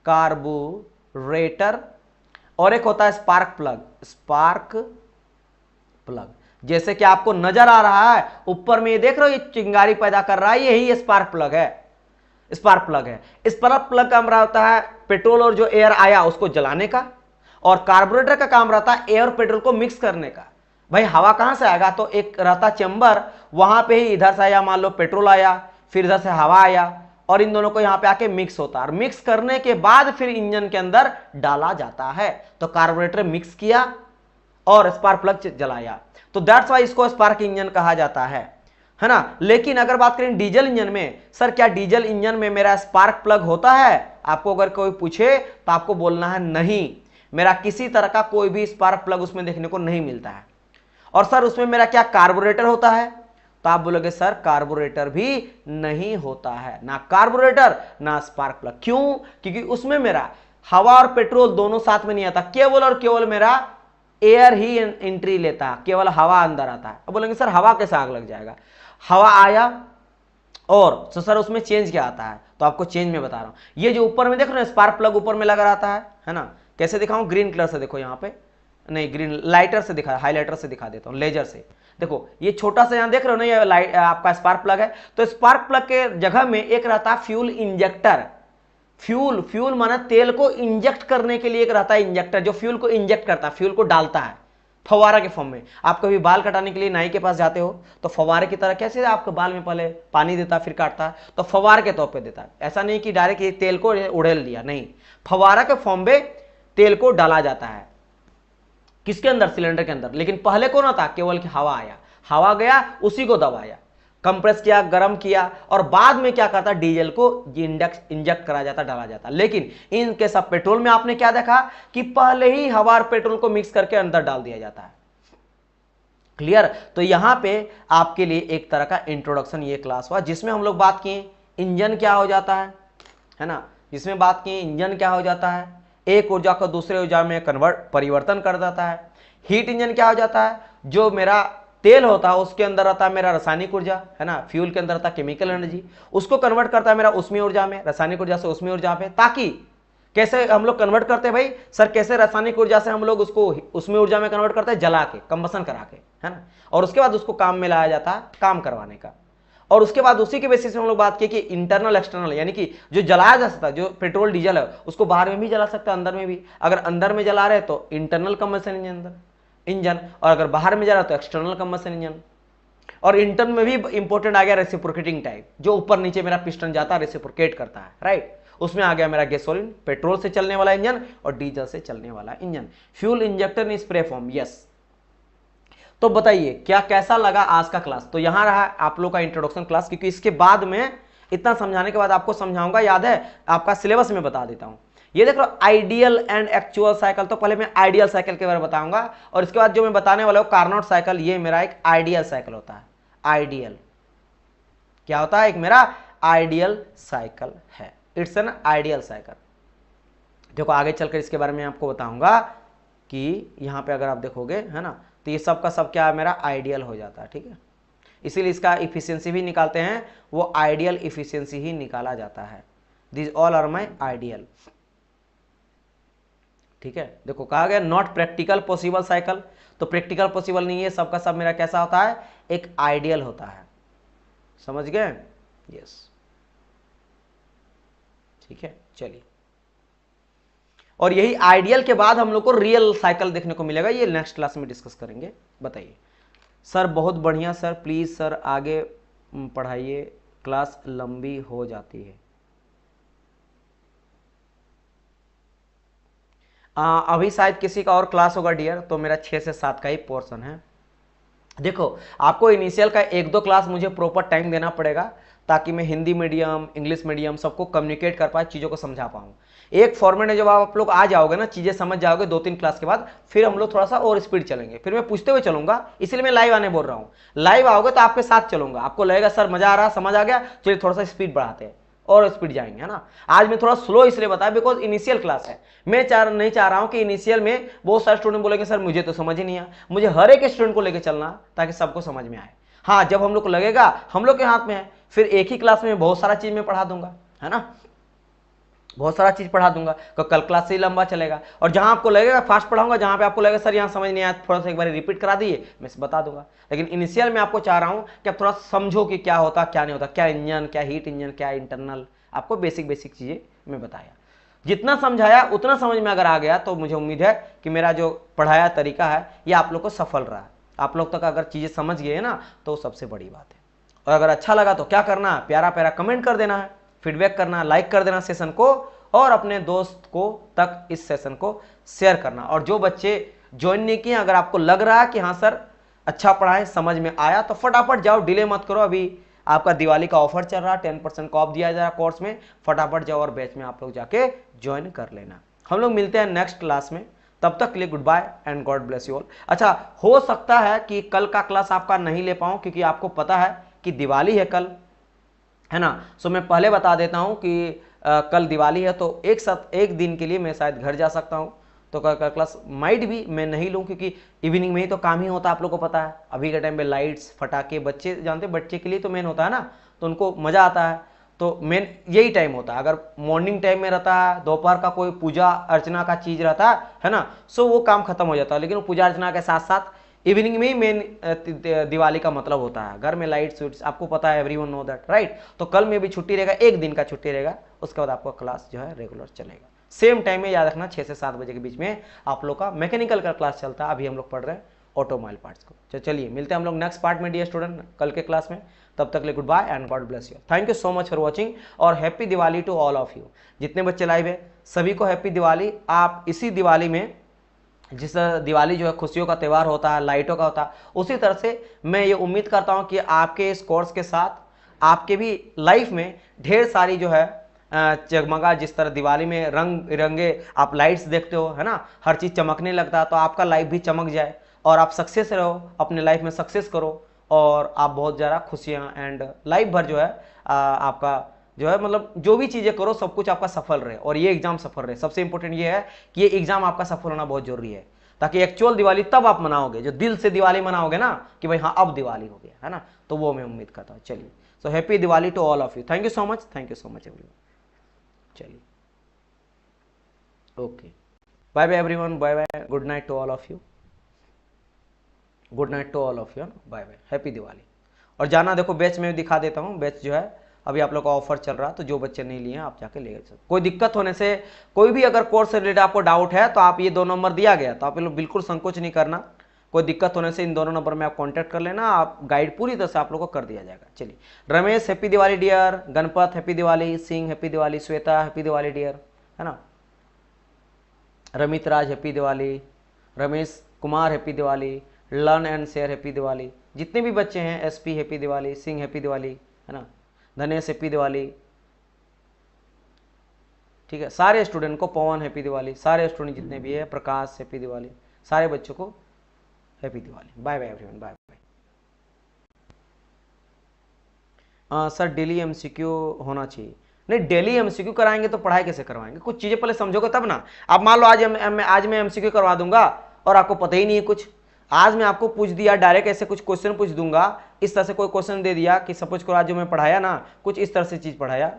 कार्बोरेटर, और एक होता है स्पार्क प्लग, स्पार्क प्लग। जैसे कि आपको नजर आ रहा है ऊपर में, ये देख रहे हो, ये चिंगारी पैदा कर रहा है, यही स्पार्क प्लग है, स्पार्क प्लग है। स्पार्क प्लग का काम रहता है पेट्रोल और जो एयर आया उसको जलाने का, और कार्बोरेटर का काम रहता है एयर और पेट्रोल को मिक्स करने का। भाई हवा कहां से आएगा, तो एक रहता चेंबर, वहां पे ही इधर से आया, मान लो पेट्रोल आया, फिर इधर से हवा आया, और इन दोनों को यहां पे आके मिक्स होता है, और मिक्स करने के बाद फिर इंजन के अंदर डाला जाता है। तो कार्बोरेटर मिक्स किया और स्पार्क प्लग जलाया, तो दैट्स वाई इसको स्पार्क इंजन कहा जाता है ना। लेकिन अगर बात करें डीजल इंजन में, सर क्या डीजल इंजन में मेरा स्पार्क प्लग होता है, आपको अगर कोई पूछे तो आपको बोलना है नहीं, मेरा किसी तरह का कोई भी स्पार्क प्लग उसमें देखने को नहीं मिलता है। और सर उसमें मेरा क्या कार्बोरेटर होता है, तो आप बोलोगे सर कार्बोरेटर भी नहीं होता है, ना कार्बोरेटर ना स्पार्क प्लग। क्यों, क्योंकि उसमें मेरा हवा और पेट्रोल दोनों साथ में नहीं आता, केवल और केवल मेरा एयर ही एंट्री लेता है, केवल हवा अंदर आता है। अब बोलेंगे सर हवा कैसे आग लग जाएगा, हवा आया और तो सर उसमें चेंज क्या आता है, तो आपको चेंज में बता रहा हूं। ये जो ऊपर में देख रहे हो स्पार्क प्लग ऊपर में लगा रहता है ना, कैसे दिखाऊं, ग्रीन कलर से देखो, यहां पे नहीं, ग्रीन लाइटर से दिखा, हाईलाइटर से दिखा देता हूं, लेजर से देखो, ये छोटा सा यहां देख रहे हो ना, ये लाइट आपका स्पार्क प्लग है। तो स्पार्क प्लग के जगह में एक रहता है फ्यूल इंजेक्टर, फ्यूल, फ्यूल माना तेल को इंजेक्ट करने के लिए एक रहता है इंजेक्टर, जो फ्यूल को इंजेक्ट करता है, फ्यूल को डालता है फवारा के फॉर्म में। आप कभी बाल कटाने के लिए नाई के पास जाते हो तो फवारे की तरह कैसे आपके बाल में पहले पानी देता फिर काटता है, तो फवार के तौर पे देता है, ऐसा नहीं कि डायरेक्ट ये तेल को उड़ेल दिया, नहीं, फवारा के फॉर्म में तेल को डाला जाता है, किसके अंदर, सिलेंडर के अंदर। लेकिन पहले कौन आता, केवल कि हवा आया, हवा गया, उसी को दबाया, कंप्रेस किया, गर्म किया, और बाद में क्या करता, डीजल को इंजेक्ट करा जाता, डाला जाता। लेकिन इन केस ऑफ पेट्रोल में आपने क्या देखा कि पहले ही हवा और पेट्रोल को मिक्स करके अंदर डाल दिया जाता है। क्लियर। तो यहां पे आपके लिए एक तरह का इंट्रोडक्शन ये क्लास हुआ, जिसमें हम लोग बात किए इंजन क्या हो जाता है ना, जिसमें बात किए इंजन क्या हो जाता है, एक ऊर्जा को दूसरे ऊर्जा में परिवर्तन कर देता है। हीट इंजन क्या हो जाता है, जो मेरा तेल होता है उसके अंदर रहता है मेरा रासायनिक ऊर्जा, है ना, फ्यूल के अंदर रहता है केमिकल एनर्जी, उसको कन्वर्ट करता है मेरा ऊष्मीय ऊर्जा में, रासायनिक ऊर्जा से ऊष्मीय ऊर्जा में। ताकि कैसे हम लोग कन्वर्ट करते हैं भाई, सर कैसे रासायनिक ऊर्जा से हम लोग उसको ऊष्मीय ऊर्जा में कन्वर्ट करते हैं, जला के, कंबसन करा के, है ना, और उसके बाद उसको काम में लाया जाता है, काम करवाने का। और उसके बाद उसी के बेसिस में हम लोग बात की कि इंटरनल एक्सटर्नल, यानी कि जो जलाया जा सकता है, जो पेट्रोल डीजल है उसको बाहर में भी जला सकता है, अंदर में भी। अगर अंदर में जला रहे तो इंटरनल कंबसन इंजन, और अगर बाहर में जा रहा है तो एक्सटर्नल कंबसन इंजन। और इंटर्न में भी इंपॉर्टेंट आ गया रेसिप्रोकेटिंग टाइप, जो ऊपर नीचे मेरा पिस्टन जाता है, रेसिप्रोकेट करता है, राइट। उसमें आ गया मेरा गैसोलीन, पेट्रोल से चलने वाला इंजन और डीजल से चलने वाला इंजन। फ्यूल इंजेक्टर इन स्प्रे फॉर्म, यस। तो बताइए क्या कैसा लगा आज का क्लास। तो यहां रहा आप लोग का इंट्रोडक्शन क्लास, क्योंकि इसके बाद में इतना समझाने के बाद आपको समझाऊंगा, याद है आपका सिलेबस में बता देता हूं। ये देख लो आइडियल एंड एक्चुअल साइकिल, तो पहले मैं आइडियल साइकिल के बारे में बताऊंगा, और इसके बाद जो मैं बताने वाला हूं कार्नोट साइकिल, ये मेरा एक आइडियल साइकिल होता है। आइडियल क्या होता है, एक मेरा आइडियल साइकिल है, इट्स एन आइडियल साइकिल। देखो आगे चलकर इसके बारे में आपको बताऊंगा कि यहाँ पे अगर आप देखोगे है ना, तो ये सब का सब क्या मेरा आइडियल हो जाता है, ठीक है। इसीलिए इसका इफिशियंसी भी निकालते हैं, वो आइडियल इफिशियंसी ही निकाला जाता है। This all are my ideal, ठीक है। देखो कहा गया नॉट प्रैक्टिकल पॉसिबल साइकिल, तो प्रैक्टिकल पॉसिबल नहीं है, सबका सब मेरा कैसा होता है, एक आइडियल होता है, समझ गए, यस, ठीक है। चलिए, और यही आइडियल के बाद हम लोग को रियल साइकिल देखने को मिलेगा, ये नेक्स्ट क्लास में डिस्कस करेंगे। बताइए सर, बहुत बढ़िया सर, प्लीज सर आगे पढ़ाइए, क्लास लंबी हो जाती है। अभी शायद किसी का और क्लास होगा डियर, तो मेरा 6 से 7 का ही पोर्शन है। देखो आपको इनिशियल का 1-2 क्लास मुझे प्रॉपर टाइम देना पड़ेगा, ताकि मैं हिंदी मीडियम इंग्लिश मीडियम सबको कम्युनिकेट कर पाए, चीज़ों को समझा पाऊँ। एक फॉर्मेट में जब आप लोग आ जाओगे ना, चीज़ें समझ जाओगे 2-3 क्लास के बाद, फिर हम लोग थोड़ा सा और स्पीड चलेंगे, फिर मैं पूछते हुए चलूंगा, इसलिए मैं लाइव आने बोल रहा हूँ। लाइव आओगे तो आपके साथ चलूंगा, आपको लगेगा सर मजा आ रहा, समझ आ गया, चलिए थोड़ा सा स्पीड बढ़ाते हैं और स्पीड जाएंगे, है ना। आज मैं थोड़ा स्लो इसलिए बताया बिकॉज इनिशियल क्लास है, मैं नहीं चाह रहा हूं कि इनिशियल में बहुत सारे स्टूडेंट बोलेंगे सर मुझे तो समझ ही नहीं आया, मुझे हर एक स्टूडेंट को लेकर चलना ताकि सबको समझ में आए। हाँ, जब हम लोग को लगेगा हम लोग के हाथ में है, फिर एक ही क्लास में बहुत सारा चीज मैं पढ़ा दूंगा, है ना, बहुत सारा चीज पढ़ा दूंगा, तो कल क्लास से ही लंबा चलेगा। और जहां आपको लगेगा फास्ट पढ़ाऊंगा, जहां पे आपको लगेगा सर यहाँ समझ नहीं आया, थोड़ा सा एक बार रिपीट करा दिए, मैं बता दूंगा। लेकिन इनिशियल में आपको चाह रहा हूं कि आप थोड़ा समझो कि क्या होता क्या नहीं होता, क्या इंजन, क्या हीट इंजन, क्या इंटरनल, आपको बेसिक बेसिक चीजें मैं बताया। जितना समझाया उतना समझ में अगर आ गया तो मुझे उम्मीद है कि मेरा जो पढ़ाया तरीका है ये आप लोग को सफल रहा। आप लोग तक अगर चीजें समझ गए ना तो सबसे बड़ी बात है। और अगर अच्छा लगा तो क्या करना है, प्यारा प्यारा कमेंट कर देना है, फीडबैक करना, लाइक कर देना सेशन को, और अपने दोस्त को तक इस सेशन को शेयर करना। और जो बच्चे ज्वाइन नहीं किए, अगर आपको लग रहा है कि हाँ सर अच्छा पढ़ाए, समझ में आया, तो फटाफट जाओ, डिले मत करो। अभी आपका दिवाली का ऑफर चल रहा है, 10% का ऑफ दिया जा रहा है कोर्स में, फटाफट जाओ और बैच में आप लोग जाके ज्वाइन कर लेना। हम लोग मिलते हैं नेक्स्ट क्लास में, तब तक के लिए good bye and God bless you all. अच्छा, हो सकता है कि कल का क्लास आपका नहीं ले पाऊं, क्योंकि आपको पता है कि दिवाली है कल, है ना। सो मैं पहले बता देता हूं कि कल दिवाली है, तो एक दिन के लिए मैं शायद घर जा सकता हूं, तो कल का क्लास माइट भी मैं नहीं लूं, क्योंकि इवनिंग में ही तो काम ही होता है, आप लोग को पता है। अभी के टाइम पे लाइट्स फटाके, बच्चे जानते हैं, बच्चे के लिए तो मेन होता है ना, तो उनको मजा आता है, तो मेन यही टाइम होता है। अगर मॉर्निंग टाइम में रहता है, दोपहर का कोई पूजा अर्चना का चीज रहता है ना, सो वो काम खत्म हो जाता है। लेकिन पूजा अर्चना के साथ साथ इवनिंग में ही मेन दिवाली का मतलब होता है, घर में लाइट स्विट्स, आपको पता है, एवरीवन नो दैट, राइट। तो कल में भी छुट्टी रहेगा, एक दिन का छुट्टी रहेगा, उसके बाद आपका क्लास जो है रेगुलर चलेगा। सेम टाइम में याद रखना, 6 से 7 बजे के बीच में आप लोग का मैकेनिकल का क्लास चलता है। अभी हम लोग पढ़ रहे हैं ऑटोमोबाइल पार्ट्स को। चलिए मिलते हैं हम लोग नेक्स्ट पार्ट में डियर स्टूडेंट, कल के क्लास में। तब तक ले good bye and God bless you. Thank you so much for watching, और happy Diwali to all of you. जितने बच्चे लाइव है सभी को हैप्पी दिवाली। आप इसी दिवाली में, जिस दिवाली जो है खुशियों का त्यौहार होता है, लाइटों का होता है, उसी तरह से मैं ये उम्मीद करता हूँ कि आपके इस कोर्स के साथ आपके भी लाइफ में ढेर सारी जो है जगमगा, जिस तरह दिवाली में रंग बिरंगे आप लाइट्स देखते हो, है ना, हर चीज़ चमकने लगता है, तो आपका लाइफ भी चमक जाए और आप सक्सेस रहो, अपने लाइफ में सक्सेस करो, और आप बहुत ज़्यादा खुशियाँ एंड लाइफ भर जो है आपका जो है, मतलब जो भी चीज़ें करो सब कुछ आपका सफल रहे, और ये एग्जाम सफल रहे। सबसे इंपॉर्टेंट ये है कि ये एग्जाम आपका सफल होना बहुत जरूरी है, ताकि एक्चुअल दिवाली तब आप मनाओगे, जो दिल से दिवाली मनाओगे ना, कि भाई हाँ अब दिवाली हो गया, है ना, तो वो मैं उम्मीद करता हूँ। चलिए, so happy Diwali to all of you. Thank you so much, thank you so much everyone. चलिए, okay, bye bye everyone, bye bye, good night to all of you, good night to all of you, bye bye, happy Diwali. और जाना, देखो बैच में दिखा देता हूँ, बैच जो है अभी आप लोग का ऑफर चल रहा है, तो जो बच्चे नहीं लिए आप जाके ले सकते। कोई दिक्कत होने से, कोई भी अगर कोर्स से रिलेटेड आपको डाउट है, तो आप ये 2 नंबर दिया गया, तो आप लोग बिल्कुल संकोच नहीं करना। कोई दिक्कत होने से इन दोनों नंबर में आप कांटेक्ट कर लेना, आप गाइड पूरी तरह से आप लोग को कर दिया जाएगा। चलिए, Ramesh happy Diwali dear, Ganpat happy Diwali, Singh happy Diwali, Shweta happy Diwali dear, है ना, Ramit Raj happy Diwali, Ramesh Kumar happy Diwali, learn and share happy Diwali, जितने भी बच्चे हैं, SP happy Diwali, Singh happy Diwali, है ना, धनेश हैप्पी दिवाली, ठीक है, सारे स्टूडेंट को, पवन हैप्पी दिवाली, सारे स्टूडेंट जितने भी है, प्रकाश हैप्पी दिवाली, सारे बच्चों को happy Diwali. Bye bye everyone, bye bye. Sir daily MCQ होना चाहिए, नहीं, डेली एमसीक्यू कराएंगे तो पढ़ाई कैसे करवाएंगे? कुछ चीजें पहले समझोगे तब ना। अब मान लो आज मैं एमसीक्यू करवा दूंगा और आपको पता ही नहीं है कुछ। आज मैं आपको पूछ दिया डायरेक्ट, ऐसे कुछ क्वेश्चन पूछ दूंगा, इस तरह से कोई क्वेश्चन दे दिया कि सपोज करो आज जो मैं पढ़ाया ना, कुछ इस तरह से चीज पढ़ाया,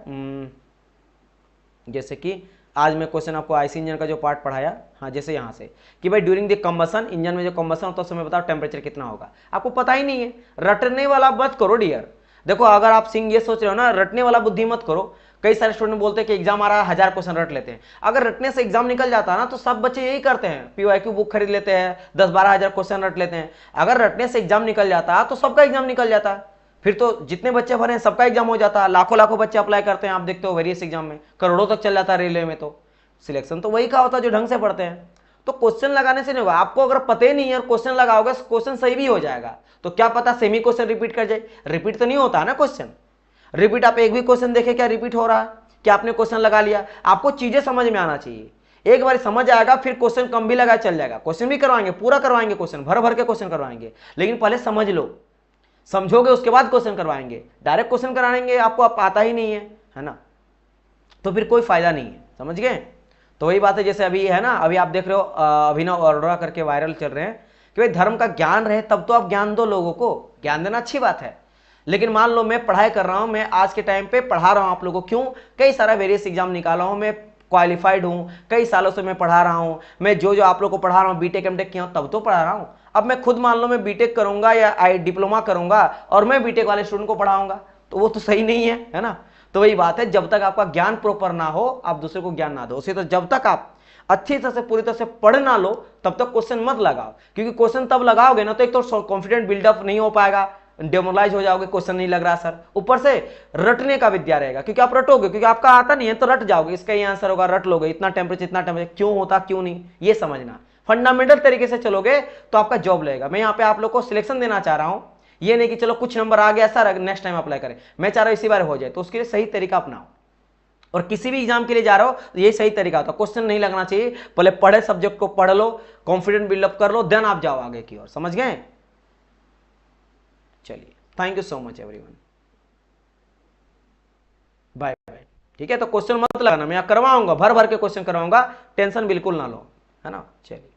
जैसे कि आज मैं क्वेश्चन आपको आईसी इंजन का जो पार्ट पढ़ाया, हाँ जैसे यहाँ से कि भाई ड्यूरिंग द कंबसन, इंजन में जो कंबसन होता है उसमें बताओ टेम्परेचर कितना होगा। आपको पता ही नहीं है, रटने वाला मत करो डियर। देखो अगर आप सिंह ये सोच रहे हो ना, रटने वाला बुद्धि मत करो। कई सारे स्टूडेंट बोलते हैं कि एग्जाम आ रहा है 1000 क्वेश्चन रट लेते हैं। अगर रटने से एग्जाम निकल जाता है ना तो सब बच्चे यही करते हैं, पीवाईक्यू बुक खरीद लेते हैं, 10-12 हजार क्वेश्चन रट लेते हैं। अगर रटने से एग्जाम निकल जाता है तो सबका एग्जाम निकल जाता है, फिर तो जितने बच्चे भरे हैं सबका एग्जाम हो जाता है। लाखों लाखों बच्चे अप्लाई करते हैं, आप देखते हो वेरियस एग्जाम में करोड़ों तक चल जाता है रेलवे में। तो सिलेक्शन तो वही का होता है जो ढंग से पढ़ते हैं। तो क्वेश्चन लगाने से नहीं होगा, आपको अगर पता ही नहीं है क्वेश्चन लगाओगे क्वेश्चन सही भी हो जाएगा, तो क्या पता सेमी क्वेश्चन रिपीट कर जाए। रिपीट तो नहीं होता है ना क्वेश्चन, रिपीट आप एक भी क्वेश्चन देखे क्या रिपीट हो रहा है, क्या आपने क्वेश्चन लगा लिया। आपको चीजें समझ में आना चाहिए, एक बार समझ आएगा फिर क्वेश्चन कम भी लगा चल जाएगा। क्वेश्चन भी करवाएंगे, पूरा करवाएंगे, क्वेश्चन भर भर के क्वेश्चन करवाएंगे, लेकिन पहले समझ लो, समझोगे उसके बाद क्वेश्चन करवाएंगे। डायरेक्ट क्वेश्चन कराएंगे आपको आप आता ही नहीं है ना, तो फिर कोई फायदा नहीं है, समझ गए। तो वही बात है जैसे अभी है ना, अभी आप देख रहे हो अभिनव अरोड़ा करके वायरल चल रहे हैं कि भाई धर्म का ज्ञान रहे तब तो आप ज्ञान दो लोगों को। ज्ञान देना अच्छी बात है, लेकिन मान लो मैं पढ़ाई कर रहा हूं, मैं आज के टाइम पे पढ़ा रहा हूं आप लोगों को, क्यों, कई सारा वेरियस एग्जाम निकाला हूं, मैं क्वालिफाइड हूं, कई सालों से मैं पढ़ा रहा हूं, मैं जो आप लोगों को पढ़ा रहा हूं, बीटेक एमटेक किया हूं तब तो पढ़ा रहा हूं। अब मैं खुद मान लो मैं बीटेक करूंगा या डिप्लोमा करूंगा और मैं बीटेक वाले स्टूडेंट को पढ़ाऊंगा, तो वो तो सही नहीं है ना। तो वही बात है, जब तक आपका ज्ञान प्रॉपर ना हो आप दूसरे को ज्ञान ना दो। उसी तो जब तक आप अच्छी तरह से पूरी तरह से पढ़ ना लो तब तक क्वेश्चन मत लगाओ, क्योंकि क्वेश्चन तब लगाओगे ना तो एक तो कॉन्फिडेंट बिल्डअप नहीं हो पाएगा, डेमोलाइज हो जाओगे, क्वेश्चन नहीं लग रहा सर, ऊपर से रटने का विद्या रहेगा, क्योंकि आप रटोगे, क्योंकि आपका आता नहीं है तो रट जाओगे, इसका ये आंसर होगा, रट लोगे, इतना टेम्परेचर क्यों होता क्यों नहीं, ये समझना। फंडामेंटल तरीके से चलोगे तो आपका जॉब लगेगा। मैं यहाँ पे आप लोग को सिलेक्शन देना चाह रहा हूं, ये नहीं कि चलो कुछ नंबर आ गया सर नेक्स्ट टाइम अप्लाई करें, मैं चाह रहा हूं इसी बार हो जाए, तो उसके लिए सही तरीका अपनाओ। और किसी भी एग्जाम के लिए जा रहे हो तो यही सही तरीका होता है, क्वेश्चन नहीं लगना चाहिए, पहले पढ़े सब्जेक्ट को पढ़ लो, कॉन्फिडेंट बिल्डअप कर लो, देन आप जाओ आगे की ओर, समझ गए। चलिए, thank you so much everyone, bye bye. ठीक है, तो क्वेश्चन मत लगाना, मैं करवाऊंगा, भर भर के क्वेश्चन करवाऊंगा, टेंशन बिल्कुल ना लो, है ना। चलिए।